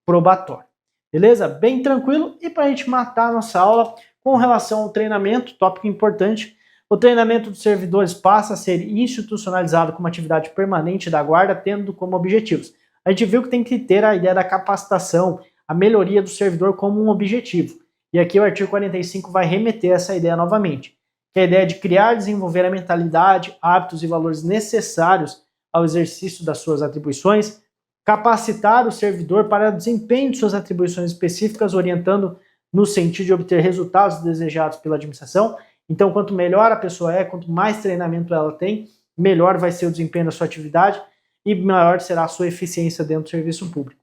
probatório. Beleza? Bem tranquilo. E para a gente matar a nossa aula, com relação ao treinamento, tópico importante, o treinamento dos servidores passa a ser institucionalizado como atividade permanente da Guarda, tendo como objetivos. A gente viu que tem que ter a ideia da capacitação, a melhoria do servidor como um objetivo. E aqui o artigo 45 vai remeter essa ideia novamente, que é a ideia de criar e desenvolver a mentalidade, hábitos e valores necessários ao exercício das suas atribuições, capacitar o servidor para o desempenho de suas atribuições específicas, orientando no sentido de obter resultados desejados pela administração. Então, quanto melhor a pessoa é, quanto mais treinamento ela tem, melhor vai ser o desempenho da sua atividade e maior será a sua eficiência dentro do serviço público.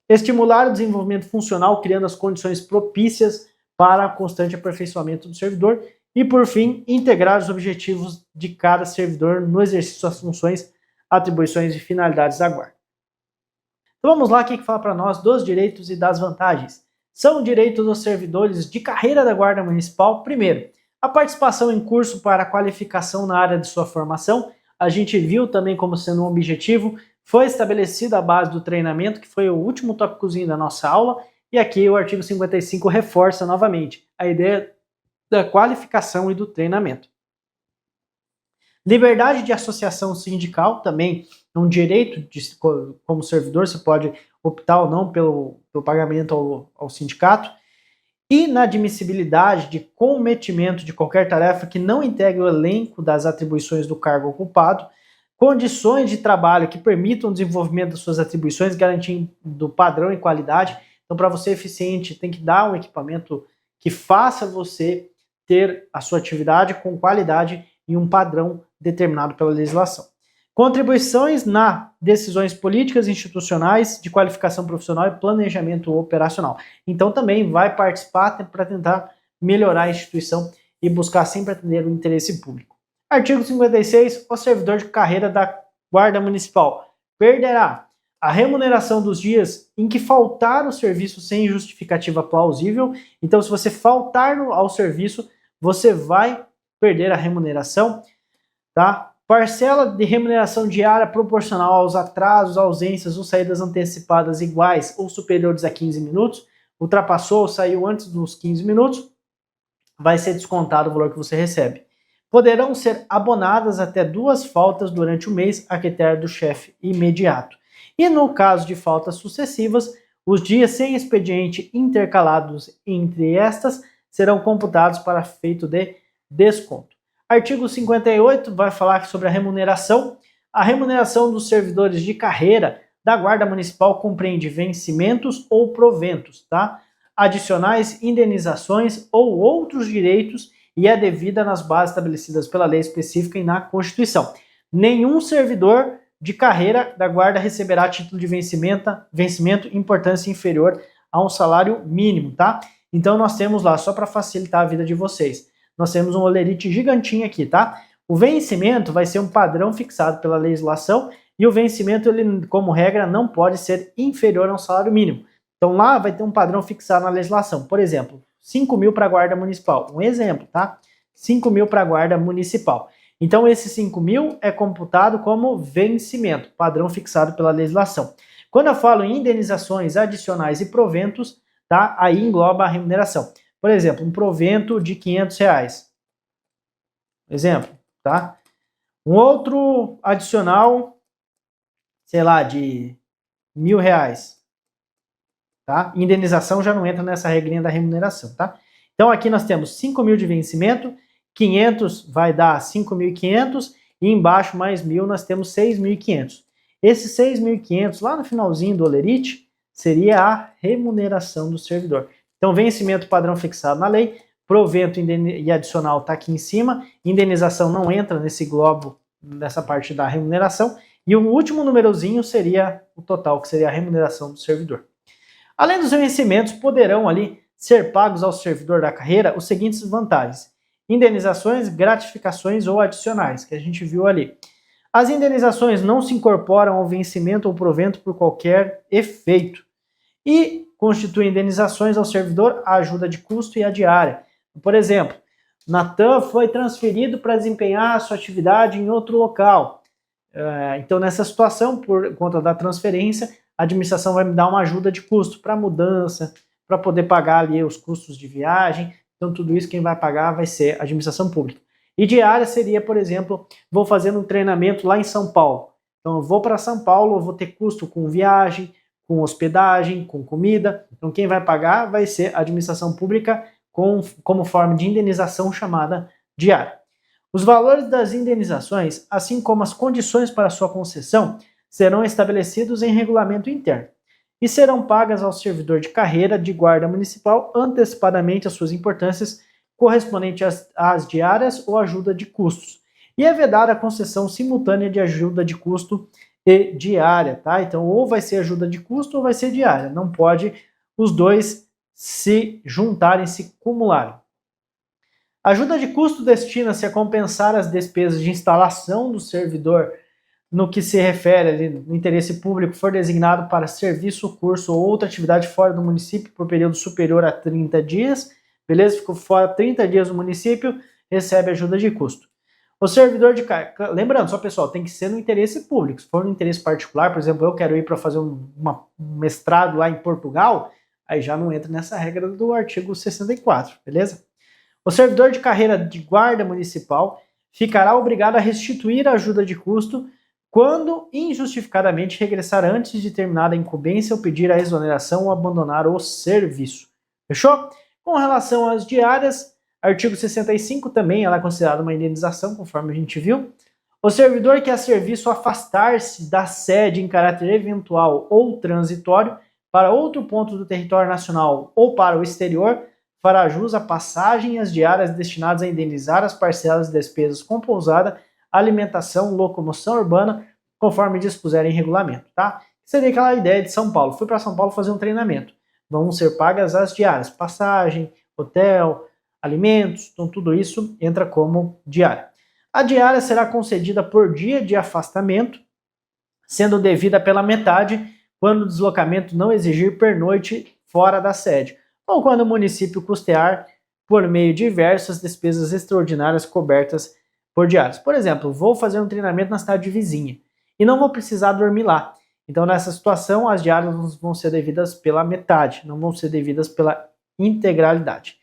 Estimular o desenvolvimento funcional, criando as condições propícias para o constante aperfeiçoamento do servidor. E, por fim, integrar os objetivos de cada servidor no exercício das funções, atribuições e finalidades da Guarda. Então vamos lá, o que fala para nós dos direitos e das vantagens. São direitos dos servidores de carreira da Guarda Municipal. Primeiro, a participação em curso para qualificação na área de sua formação. A gente viu também como sendo um objetivo. Foi estabelecida a base do treinamento, que foi o último tópicozinho da nossa aula. E aqui o artigo 55 reforça novamente a ideia da qualificação e do treinamento. Liberdade de associação sindical também é um direito, como servidor, você pode optar ou não pelo pagamento ao sindicato. Inadmissibilidade de cometimento de qualquer tarefa que não integre o elenco das atribuições do cargo ocupado. Condições de trabalho que permitam o desenvolvimento das suas atribuições, garantindo padrão e qualidade. Então, para você ser eficiente, tem que dar um equipamento que faça você ter a sua atividade com qualidade e um padrão determinado pela legislação. Contribuições na decisões políticas institucionais de qualificação profissional e planejamento operacional. Então também vai participar para tentar melhorar a instituição e buscar sempre atender o interesse público. Artigo 56. O servidor de carreira da Guarda Municipal perderá a remuneração dos dias em que faltar o serviço sem justificativa plausível. Então, se você faltar ao serviço, você vai perder a remuneração, tá? Parcela de remuneração diária proporcional aos atrasos, ausências ou saídas antecipadas iguais ou superiores a 15 minutos. Ultrapassou ou saiu antes dos 15 minutos, vai ser descontado o valor que você recebe. Poderão ser abonadas até 2 faltas durante o mês, a critério do chefe imediato. E no caso de faltas sucessivas, os dias sem expediente intercalados entre estas serão computados para efeito de desconto. Artigo 58 vai falar sobre a remuneração. A remuneração dos servidores de carreira da Guarda Municipal compreende vencimentos ou proventos, tá? Adicionais, indenizações ou outros direitos e é devida nas bases estabelecidas pela lei específica e na Constituição. Nenhum servidor de carreira da Guarda receberá título de vencimento importância inferior a um salário mínimo, tá? Então nós temos lá, só para facilitar a vida de vocês, nós temos um olerite gigantinho aqui, tá? O vencimento vai ser um padrão fixado pela legislação e o vencimento, ele, como regra, não pode ser inferior a um salário mínimo. Então lá vai ter um padrão fixado na legislação. Por exemplo, 5 mil para a Guarda Municipal. Um exemplo, tá? 5 mil para a Guarda Municipal. Então, esse 5 mil é computado como vencimento, padrão fixado pela legislação. Quando eu falo em indenizações adicionais e proventos, tá? Aí engloba a remuneração. Por exemplo, um provento de R$ 500. Exemplo, tá? Um outro adicional, sei lá, de R$ 1.000, tá? Indenização já não entra nessa regrinha da remuneração, tá? Então aqui nós temos 5 mil de vencimento, 500 vai dar 5.500 e embaixo mais 1.000 nós temos 6.500. Esses 6.500 lá no finalzinho do olerite seria a remuneração do servidor. Então vencimento padrão fixado na lei, provento e adicional está aqui em cima, indenização não entra nesse globo, nessa parte da remuneração, e o último numerozinho seria o total, que seria a remuneração do servidor. Além dos vencimentos, poderão ali ser pagos ao servidor da carreira os seguintes vantagens: indenizações, gratificações ou adicionais, que a gente viu ali. As indenizações não se incorporam ao vencimento ou provento por qualquer efeito e constituem indenizações ao servidor a ajuda de custo e a diária. Por exemplo, Natan foi transferido para desempenhar a sua atividade em outro local. Então, nessa situação, por conta da transferência, a administração vai me dar uma ajuda de custo para mudança, para poder pagar ali os custos de viagem. Então, tudo isso quem vai pagar vai ser a administração pública. E diária seria, por exemplo, vou fazer um treinamento lá em São Paulo. Então, eu vou para São Paulo, eu vou ter custo com viagem, com hospedagem, com comida. Então, quem vai pagar vai ser a administração pública como forma de indenização chamada diária. Os valores das indenizações, assim como as condições para sua concessão, serão estabelecidos em regulamento interno e serão pagas ao servidor de carreira de guarda municipal antecipadamente as suas importâncias correspondentes às diárias ou ajuda de custos. E é vedada a concessão simultânea de ajuda de custo e diária, tá? Então, ou vai ser ajuda de custo ou vai ser diária. Não pode os dois se juntarem, se acumularem. A ajuda de custo destina-se a compensar as despesas de instalação do servidor no que se refere ali, no interesse público for designado para serviço, curso ou outra atividade fora do município por período superior a 30 dias, beleza? Ficou fora 30 dias do município, recebe ajuda de custo. O servidor de carreira, lembrando só pessoal, tem que ser no interesse público. Se for no interesse particular, por exemplo, eu quero ir para fazer um mestrado lá em Portugal, aí já não entra nessa regra do artigo 64, beleza? O servidor de carreira de guarda municipal ficará obrigado a restituir a ajuda de custo quando injustificadamente regressar antes de terminada a incumbência ou pedir a exoneração ou abandonar o serviço. Fechou? Com relação às diárias, artigo 65 também ela é considerada uma indenização, conforme a gente viu. O servidor que a serviço afastar-se da sede em caráter eventual ou transitório para outro ponto do território nacional ou para o exterior fará jus à passagem e às diárias destinadas a indenizar as parcelas de despesas com pousada, alimentação, locomoção urbana, conforme dispuser em regulamento, tá? Seria aquela ideia de São Paulo. Fui para São Paulo fazer um treinamento. Vão ser pagas as diárias, passagem, hotel, alimentos, então tudo isso entra como diária. A diária será concedida por dia de afastamento, sendo devida pela metade quando o deslocamento não exigir pernoite fora da sede, ou quando o município custear por meio de diversas despesas extraordinárias cobertas por diários. Por exemplo, vou fazer um treinamento na cidade vizinha e não vou precisar dormir lá. Então, nessa situação, as diárias vão ser devidas pela metade, não vão ser devidas pela integralidade.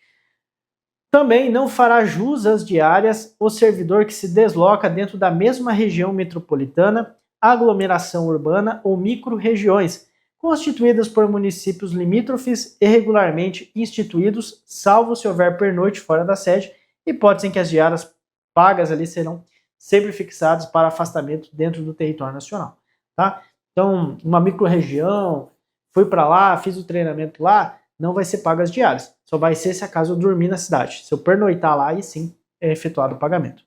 Também não fará jus às diárias o servidor que se desloca dentro da mesma região metropolitana, aglomeração urbana ou micro-regiões, constituídas por municípios limítrofes irregularmente instituídos, salvo se houver pernoite fora da sede, hipótese em que as diárias pagas ali serão sempre fixadas para afastamento dentro do território nacional, tá? Então, uma micro-região, fui para lá, fiz o treinamento lá, não vai ser pago as diárias, só vai ser se acaso eu dormir na cidade. Se eu pernoitar lá, aí sim é efetuado o pagamento.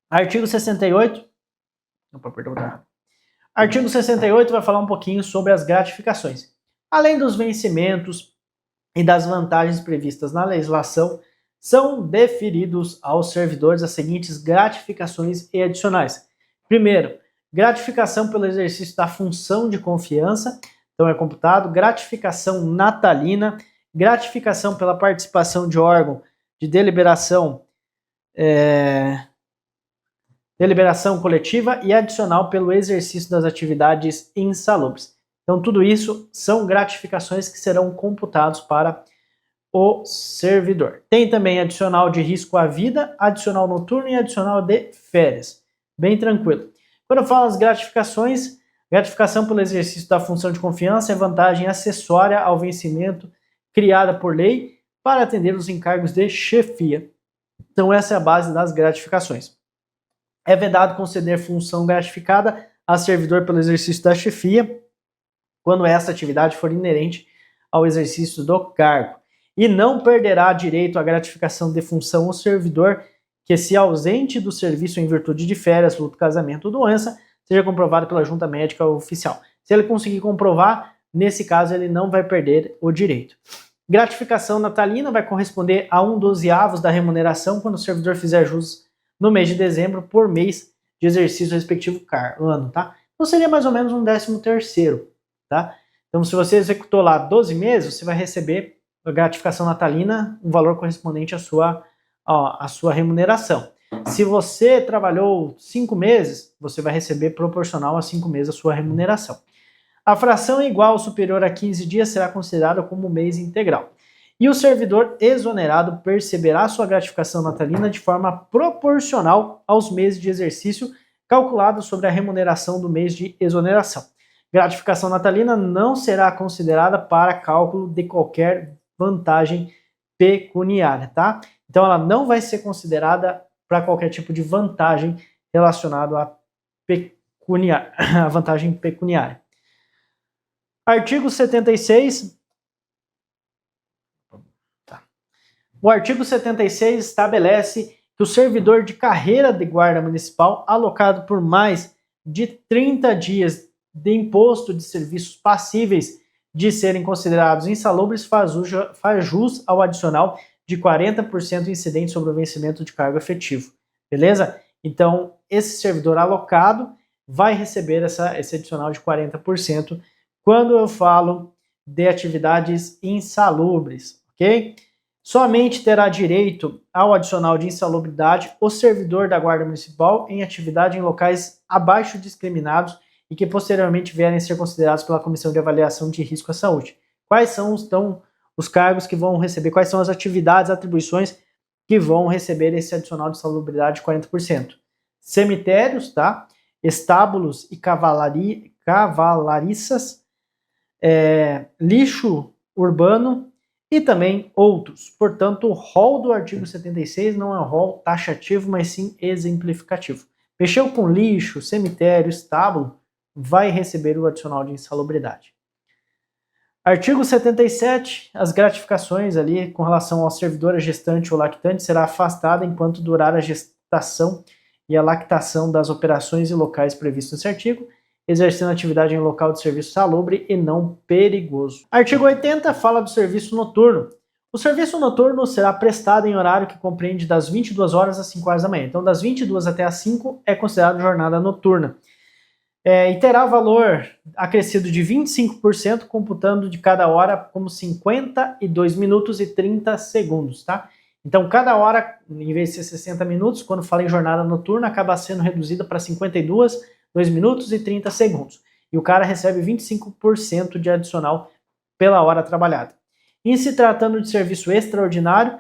Artigo 68, opa, perdão, tá. Artigo 68 vai falar um pouquinho sobre as gratificações. Além dos vencimentos e das vantagens previstas na legislação, são deferidos aos servidores as seguintes gratificações e adicionais. Primeiro, gratificação pelo exercício da função de confiança, então é computado, gratificação natalina, gratificação pela participação de órgão de deliberação deliberação coletiva e adicional pelo exercício das atividades insalubres. Então, tudo isso são gratificações que serão computados para o servidor. Tem também adicional de risco à vida, adicional noturno e adicional de férias. Bem tranquilo. Quando eu falo as gratificações, gratificação pelo exercício da função de confiança é vantagem acessória ao vencimento criada por lei para atender os encargos de chefia. Então, essa é a base das gratificações. É vedado conceder função gratificada a servidor pelo exercício da chefia, quando essa atividade for inerente ao exercício do cargo. E não perderá direito à gratificação de função o servidor que, se ausente do serviço em virtude de férias, luto, casamento ou doença, seja comprovado pela junta médica oficial. Se ele conseguir comprovar, nesse caso ele não vai perder o direito. Gratificação natalina vai corresponder a 1/12 da remuneração quando o servidor fizer jus no mês de dezembro por mês de exercício do respectivo ano, tá? Então seria mais ou menos um 13º, tá? Então se você executou lá 12 meses, você vai receber a gratificação natalina, um valor correspondente à sua remuneração. Se você trabalhou 5 meses, você vai receber proporcional a 5 meses a sua remuneração. A fração igual ou superior a 15 dias será considerada como mês integral. E o servidor exonerado perceberá sua gratificação natalina de forma proporcional aos meses de exercício calculados sobre a remuneração do mês de exoneração. Gratificação natalina não será considerada para cálculo de qualquer vantagem pecuniária, tá? Então ela não vai ser considerada para qualquer tipo de vantagem relacionado à a vantagem pecuniária. Artigo 76. O artigo 76 estabelece que o servidor de carreira de guarda municipal alocado por mais de 30 dias de imposto de serviços passíveis de serem considerados insalubres faz jus ao adicional de 40% incidente sobre o vencimento de cargo efetivo. Beleza? Então, esse servidor alocado vai receber esse adicional de 40% quando eu falo de atividades insalubres, ok? Somente terá direito ao adicional de insalubridade o servidor da Guarda Municipal em atividade em locais abaixo discriminados e que posteriormente vierem a ser considerados pela Comissão de Avaliação de Risco à Saúde. Quais são os cargos que vão receber, quais são as atividades, atribuições que vão receber esse adicional de insalubridade de 40%? Cemitérios, tá? Estábulos e cavalariças, lixo urbano e também outros. Portanto, o rol do artigo 76 não é um rol taxativo, mas sim exemplificativo. Mexeu com lixo, cemitério, estábulo, vai receber o adicional de insalubridade. Artigo 77, as gratificações ali com relação ao servidor, a gestante ou lactante será afastada enquanto durar a gestação e a lactação das operações e locais previstos nesse artigo, exercendo atividade em local de serviço salubre e não perigoso. Artigo 80 fala do serviço noturno. O serviço noturno será prestado em horário que compreende das 22 horas às 5 horas da manhã. Então, das 22 até às 5 é considerado jornada noturna. E terá valor acrescido de 25%, computando de cada hora como 52 minutos e 30 segundos, tá? Então, cada hora, em vez de ser 60 minutos, quando fala em jornada noturna, acaba sendo reduzida para 52, 2 minutos e 30 segundos. E o cara recebe 25% de adicional pela hora trabalhada. Em se tratando de serviço extraordinário,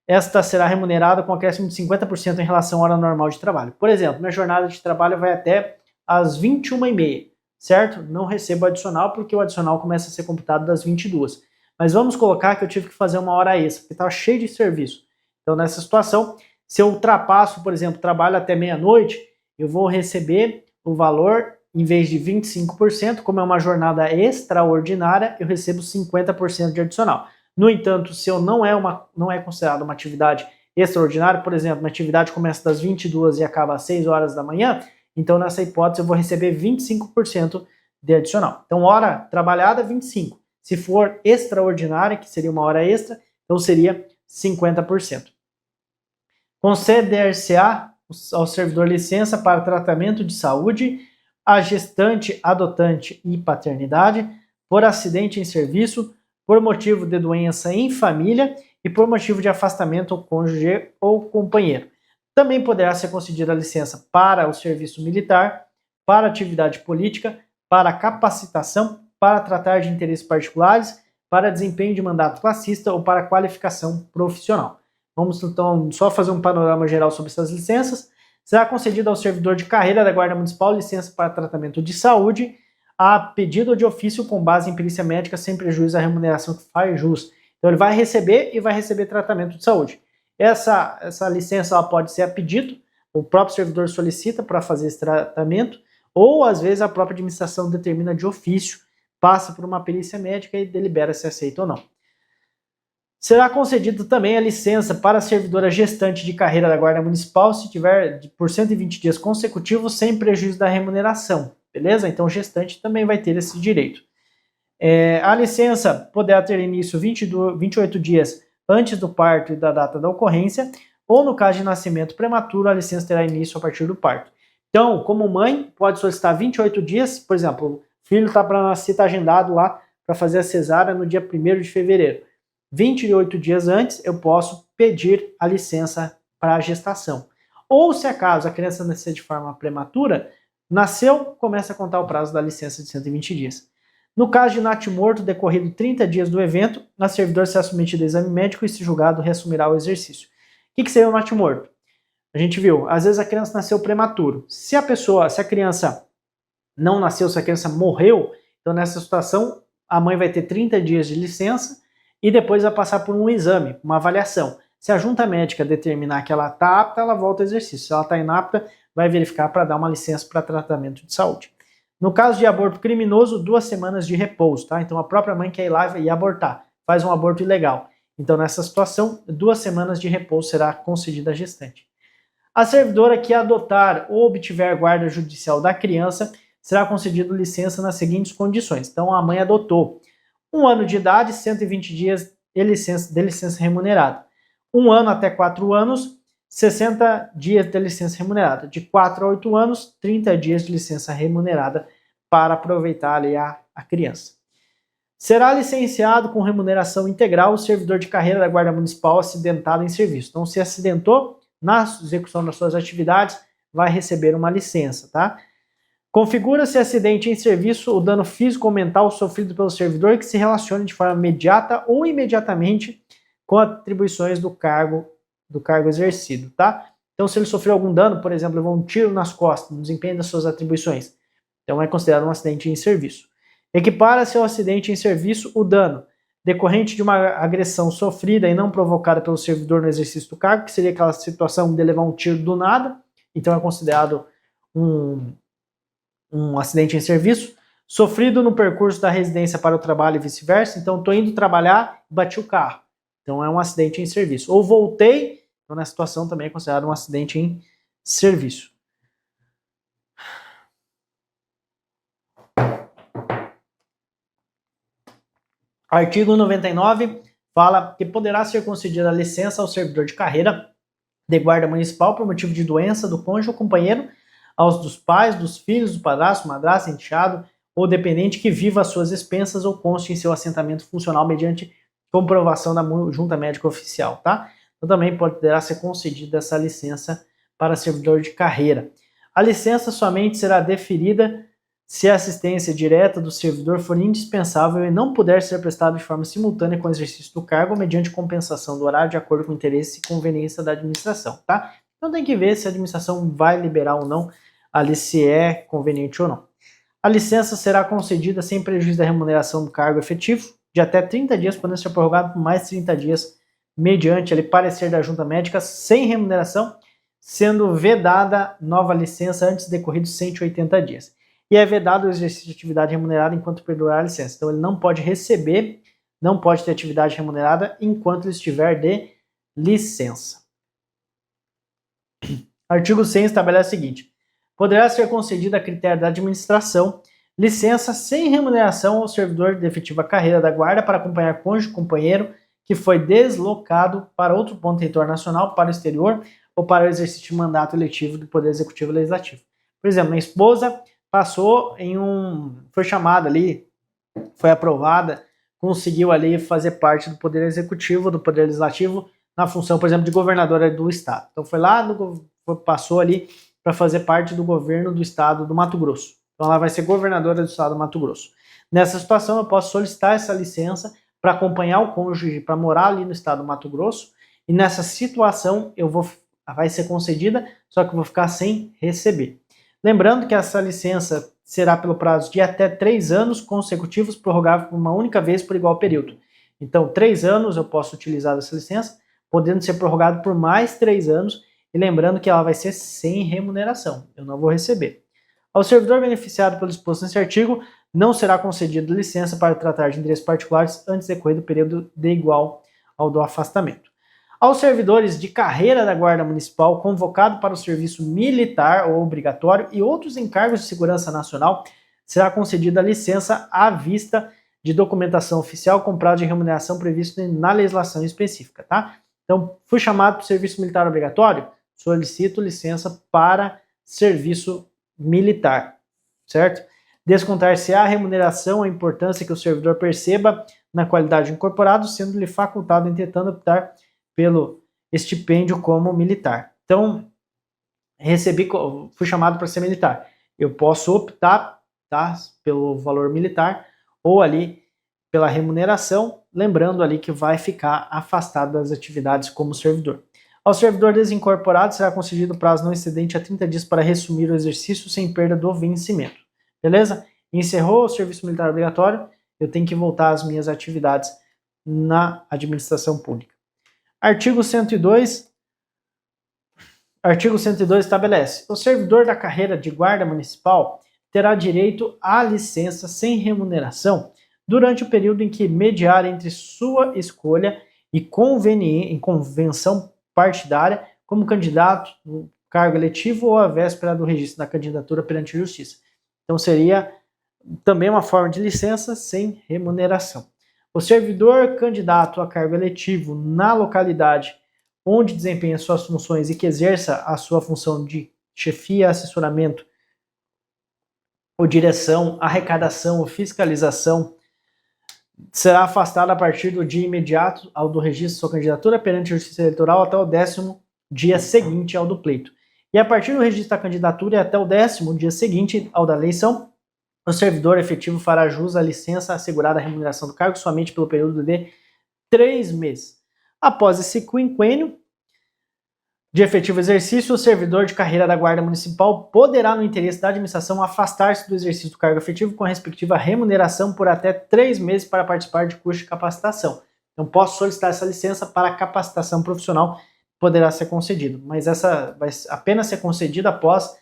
esta será remunerada com acréscimo de 50% em relação à hora normal de trabalho. Por exemplo, minha jornada de trabalho vai até às 21h30, certo? Não recebo adicional porque o adicional começa a ser computado das 22. Mas vamos colocar que eu tive que fazer uma hora extra, porque estava cheio de serviço. Então, nessa situação, se eu ultrapasso, por exemplo, trabalho até meia-noite, eu vou receber o valor, em vez de 25%, como é uma jornada extraordinária, eu recebo 50% de adicional. No entanto, se eu não é considerado uma atividade extraordinária, por exemplo, uma atividade começa das 22 e acaba às 6 horas da manhã, então nessa hipótese eu vou receber 25% de adicional. Então, hora trabalhada, 25%. Se for extraordinária, que seria uma hora extra, então seria 50%. Conceder-se-á ao servidor licença para tratamento de saúde, a gestante, adotante e paternidade, por acidente em serviço, por motivo de doença em família e por motivo de afastamento ao cônjuge ou companheiro. Também poderá ser concedida a licença para o serviço militar, para atividade política, para capacitação, para tratar de interesses particulares, para desempenho de mandato classista ou para qualificação profissional. Vamos então só fazer um panorama geral sobre essas licenças. Será concedida ao servidor de carreira da Guarda Municipal licença para tratamento de saúde, a pedido de ofício com base em perícia médica, sem prejuízo à remuneração que faz jus. Então ele vai receber e vai receber tratamento de saúde. Essa licença ela pode ser a pedido, o próprio servidor solicita para fazer esse tratamento, ou às vezes a própria administração determina de ofício, passa por uma perícia médica e delibera se aceita ou não. Será concedida também a licença para a servidora gestante de carreira da Guarda Municipal se tiver por 120 dias consecutivos sem prejuízo da remuneração, beleza? Então gestante também vai ter esse direito. A licença poderá ter início 28 dias antes do parto e da data da ocorrência, ou no caso de nascimento prematuro, a licença terá início a partir do parto. Então, como mãe, pode solicitar 28 dias, por exemplo, o filho está para nascer, está agendado lá para fazer a cesárea no dia 1º de fevereiro. 28 dias antes, eu posso pedir a licença para a gestação. Ou, se acaso a criança nascer de forma prematura, nasceu, começa a contar o prazo da licença de 120 dias. No caso de natimorto, decorrido 30 dias do evento, a servidora será submetida a exame médico e, se julgado, reassumirá o exercício. O que seria o natimorto? A gente viu, às vezes a criança nasceu prematuro. Se a criança não nasceu, se a criança morreu, então nessa situação a mãe vai ter 30 dias de licença e depois vai passar por um exame, uma avaliação. Se a junta médica determinar que ela está apta, ela volta ao exercício. Se ela está inapta, vai verificar para dar uma licença para tratamento de saúde. No caso de aborto criminoso, 2 semanas de repouso, tá? Então a própria mãe quer ir lá e abortar, faz um aborto ilegal. Então nessa situação, 2 semanas de repouso será concedida à gestante. A servidora que adotar ou obtiver guarda judicial da criança será concedida licença nas seguintes condições. Então a mãe adotou 1 ano de idade, 120 dias de licença remunerada. 1 ano até 4 anos, 60 dias de licença remunerada. De 4 a 8 anos, 30 dias de licença remunerada para aproveitar ali a criança. Será licenciado com remuneração integral o servidor de carreira da Guarda Municipal acidentado em serviço. Então, se acidentou na execução das suas atividades, vai receber uma licença, tá? Configura-se acidente em serviço o dano físico ou mental sofrido pelo servidor que se relacione de forma imediata ou imediatamente com atribuições do cargo exercido, tá? Então, se ele sofreu algum dano, por exemplo, levou um tiro nas costas no desempenho das suas atribuições, então é considerado um acidente em serviço. Equipara-se ao acidente em serviço o dano decorrente de uma agressão sofrida e não provocada pelo servidor no exercício do cargo, que seria aquela situação de levar um tiro do nada, então é considerado um acidente em serviço, sofrido no percurso da residência para o trabalho e vice-versa, então estou indo trabalhar e bati o carro, então é um acidente em serviço. Ou voltei, então nessa situação também é considerado um acidente em serviço. Artigo 99 fala que poderá ser concedida licença ao servidor de carreira de guarda municipal por motivo de doença do cônjuge ou companheiro, aos dos pais, dos filhos, do padrasto, madrasto, enteado ou dependente que viva às suas expensas ou conste em seu assentamento funcional mediante comprovação da junta médica oficial, tá? Então também poderá ser concedida essa licença para servidor de carreira. A licença somente será deferida se a assistência direta do servidor for indispensável e não puder ser prestada de forma simultânea com o exercício do cargo ou mediante compensação do horário de acordo com o interesse e conveniência da administração, tá? Então tem que ver se a administração vai liberar ou não, ali se é conveniente ou não. A licença será concedida sem prejuízo da remuneração do cargo efetivo, de até 30 dias, podendo ser prorrogado por mais 30 dias, mediante ali, parecer da junta médica, sem remuneração, sendo vedada nova licença antes decorridos 180 dias. E é vedado o exercício de atividade remunerada enquanto perdurar a licença. Então ele não pode receber, não pode ter atividade remunerada enquanto ele estiver de licença. Artigo 100 estabelece o seguinte: poderá ser concedida a critério da administração licença sem remuneração ao servidor de efetiva carreira da guarda para acompanhar cônjuge, companheiro que foi deslocado para outro ponto território nacional, para o exterior ou para o exercício de mandato eletivo do Poder Executivo e Legislativo. Por exemplo, minha esposa passou foi chamada ali, foi aprovada, conseguiu ali fazer parte do Poder Executivo, do Poder Legislativo, na função, por exemplo, de governadora do estado. Então foi lá, passou ali para fazer parte do governo do estado do Mato Grosso. Então ela vai ser governadora do estado do Mato Grosso. Nessa situação eu posso solicitar essa licença para acompanhar o cônjuge para morar ali no estado do Mato Grosso, e nessa situação vai ser concedida, só que eu vou ficar sem receber. Lembrando que essa licença será pelo prazo de até 3 anos consecutivos, prorrogável por uma única vez por igual período. Então, 3 anos eu posso utilizar essa licença, podendo ser prorrogado por mais 3 anos, e lembrando que ela vai ser sem remuneração, eu não vou receber. Ao servidor beneficiado pelo exposto nesse artigo, não será concedida licença para tratar de interesses particulares antes de decorrer do período de igual ao do afastamento. Aos servidores de carreira da Guarda Municipal convocado para o serviço militar ou obrigatório e outros encargos de segurança nacional, será concedida licença à vista de documentação oficial com prazo de remuneração previsto na legislação específica, tá? Então, fui chamado para o serviço militar obrigatório, solicito licença para serviço militar, certo? Descontar-se a remuneração, a importância que o servidor perceba na qualidade de incorporado, sendo-lhe facultado, entretanto, optar pelo estipêndio como militar. Então, fui chamado para ser militar. Eu posso optar, tá, pelo valor militar ou ali pela remuneração, lembrando ali que vai ficar afastado das atividades como servidor. Ao servidor desincorporado será concedido prazo não excedente a 30 dias para reassumir o exercício sem perda do vencimento. Beleza? Encerrou o serviço militar obrigatório, eu tenho que voltar às minhas atividades na administração pública. Artigo 102 estabelece: o servidor da carreira de guarda municipal terá direito à licença sem remuneração durante o período em que mediar entre sua escolha e convenção partidária como candidato no cargo eletivo ou à véspera do registro da candidatura perante a Justiça. Então seria também uma forma de licença sem remuneração. O servidor candidato a cargo eletivo na localidade onde desempenha suas funções e que exerça a sua função de chefia, assessoramento ou direção, arrecadação ou fiscalização será afastado a partir do dia imediato ao do registro de sua candidatura perante a Justiça Eleitoral até o 10º dia seguinte ao do pleito. E a partir do registro da candidatura e até o 10º dia seguinte ao da eleição, o servidor efetivo fará jus à licença assegurada à remuneração do cargo somente pelo período de 3 meses. Após esse quinquênio de efetivo exercício, o servidor de carreira da Guarda Municipal poderá, no interesse da administração, afastar-se do exercício do cargo efetivo com a respectiva remuneração por até 3 meses para participar de curso de capacitação. Então, posso solicitar essa licença para capacitação profissional, poderá ser concedido, mas essa vai apenas ser concedida após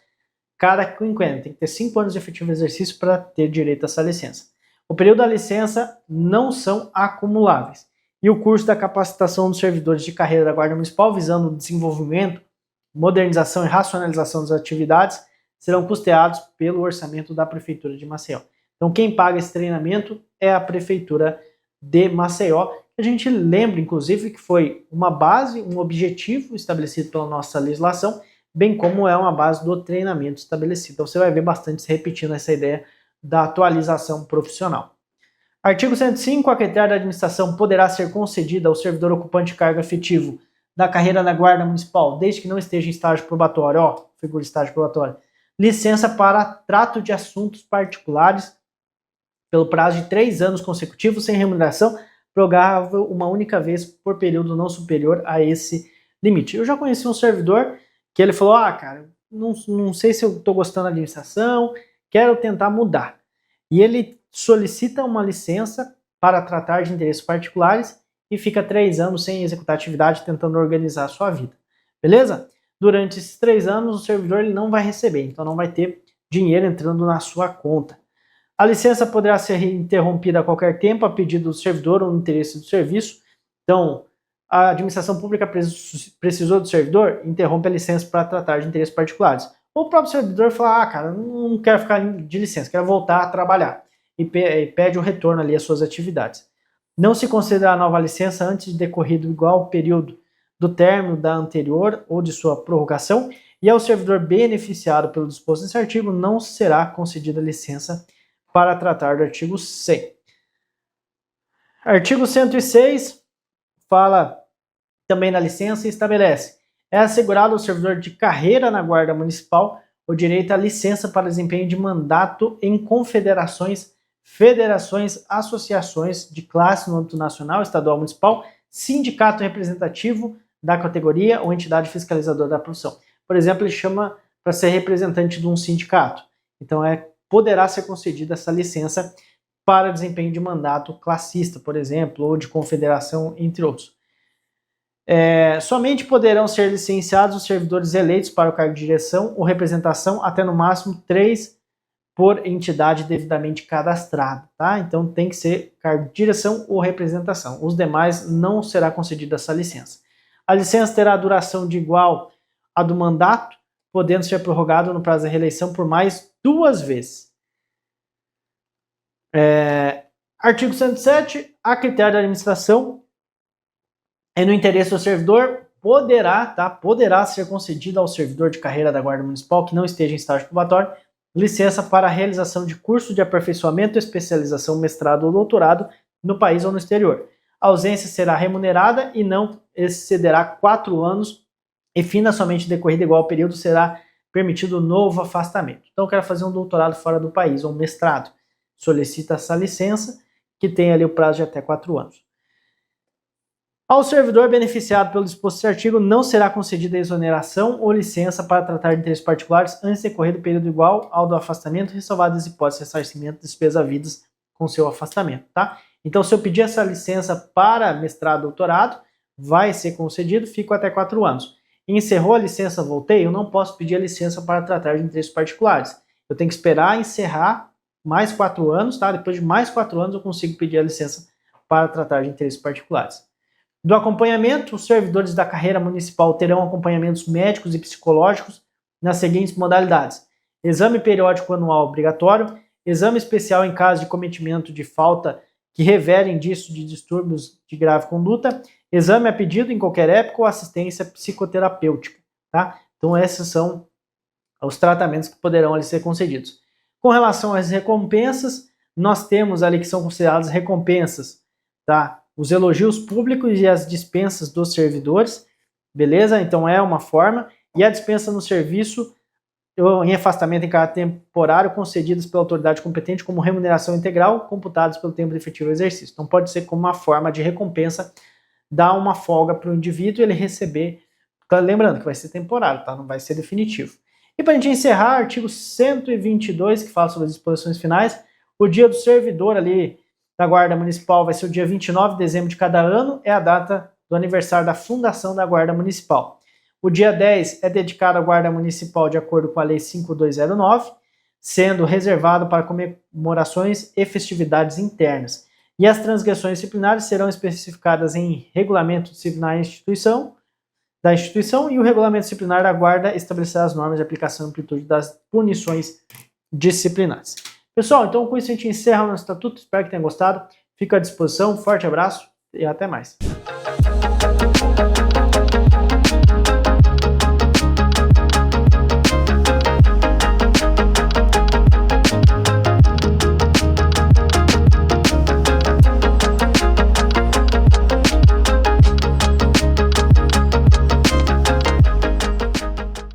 cada quinquênio. Tem que ter 5 anos de efetivo exercício para ter direito a essa licença. O período da licença não são acumuláveis. E o curso da capacitação dos servidores de carreira da Guarda Municipal, visando o desenvolvimento, modernização e racionalização das atividades, serão custeados pelo orçamento da Prefeitura de Maceió. Então, quem paga esse treinamento é a Prefeitura de Maceió. A gente lembra, inclusive, que foi uma base, um objetivo estabelecido pela nossa legislação, bem como é uma base do treinamento estabelecido. Então você vai ver bastante se repetindo essa ideia da atualização profissional. Artigo 105, a critério da administração poderá ser concedida ao servidor ocupante de cargo efetivo da carreira na Guarda Municipal, desde que não esteja em estágio probatório, figura de estágio probatório, licença para trato de assuntos particulares pelo prazo de 3 anos consecutivos sem remuneração, prorrogável uma única vez por período não superior a esse limite. Eu já conheci um servidor que ele falou, cara, não sei se eu estou gostando da administração, quero tentar mudar. E ele solicita uma licença para tratar de interesses particulares e fica 3 anos sem executar atividade, tentando organizar a sua vida. Beleza? Durante esses 3 anos, o servidor ele não vai receber, então não vai ter dinheiro entrando na sua conta. A licença poderá ser interrompida a qualquer tempo, a pedido do servidor ou no interesse do serviço. Então, a administração pública precisou do servidor, interrompe a licença para tratar de interesses particulares. Ou o próprio servidor fala, cara, não quero ficar de licença, quero voltar a trabalhar. E pede um retorno ali às suas atividades. Não se considerará nova licença antes de decorrido igual período do término da anterior ou de sua prorrogação, e ao servidor beneficiado pelo disposto nesse artigo não será concedida licença para tratar do artigo 100. Artigo 106 fala também na licença, estabelece: é assegurado ao servidor de carreira na Guarda Municipal o direito à licença para desempenho de mandato em confederações, federações, associações de classe no âmbito nacional, estadual, municipal, sindicato representativo da categoria ou entidade fiscalizadora da profissão. Por exemplo, ele chama para ser representante de um sindicato. Então, poderá ser concedida essa licença para desempenho de mandato classista, por exemplo, ou de confederação, entre outros. Somente poderão ser licenciados os servidores eleitos para o cargo de direção ou representação, até no máximo 3 por entidade devidamente cadastrada, tá? Então tem que ser cargo de direção ou representação. Os demais não será concedida essa licença. A licença terá duração de igual à do mandato, podendo ser prorrogado no prazo da reeleição por mais 2 vezes. Artigo 107, a critério da administração, no interesse do servidor, poderá ser concedida ao servidor de carreira da Guarda Municipal que não esteja em estágio probatório licença para a realização de curso de aperfeiçoamento, especialização, mestrado ou doutorado no país ou no exterior. A ausência será remunerada e não excederá 4 anos e fina somente decorrido igual ao período será permitido novo afastamento. Então, eu quero fazer um doutorado fora do país ou um mestrado. Solicita essa licença que tem ali o prazo de até 4 anos. Ao servidor beneficiado pelo disposto neste artigo, não será concedida exoneração ou licença para tratar de interesses particulares antes de decorrer do período igual ao do afastamento, ressalvadas as hipóteses de ressarcimento de despesas havidas com seu afastamento, tá? Então, se eu pedir essa licença para mestrado, doutorado, vai ser concedido, fico até 4 anos. Encerrou a licença, voltei, eu não posso pedir a licença para tratar de interesses particulares. Eu tenho que esperar encerrar mais 4 anos, tá? Depois de mais 4 anos eu consigo pedir a licença para tratar de interesses particulares. Do acompanhamento, os servidores da carreira municipal terão acompanhamentos médicos e psicológicos nas seguintes modalidades: exame periódico anual obrigatório, exame especial em caso de cometimento de falta que revele indício de distúrbios de grave conduta, exame a pedido em qualquer época ou assistência psicoterapêutica, tá? Então esses são os tratamentos que poderão ali ser concedidos. Com relação às recompensas, nós temos ali que são consideradas recompensas, tá? Os elogios públicos e as dispensas dos servidores, beleza? Então é uma forma. E a dispensa no serviço em afastamento em caráter temporário concedidas pela autoridade competente como remuneração integral, computados pelo tempo de efetivo exercício. Então pode ser como uma forma de recompensa, dar uma folga para o indivíduo e ele receber. Lembrando que vai ser temporário, tá? Não vai ser definitivo. E para a gente encerrar, artigo 122, que fala sobre as disposições finais, o dia do servidor ali da Guarda Municipal vai ser o dia 29 de dezembro de cada ano, é a data do aniversário da fundação da Guarda Municipal. O dia 10 é dedicado à Guarda Municipal de acordo com a Lei 5209, sendo reservado para comemorações e festividades internas. E as transgressões disciplinares serão especificadas em regulamento disciplinar da instituição e o regulamento disciplinar da Guarda estabelecerá as normas de aplicação e amplitude das punições disciplinares. Pessoal, então com isso a gente encerra o nosso estatuto, espero que tenham gostado, fico à disposição, forte abraço e até mais.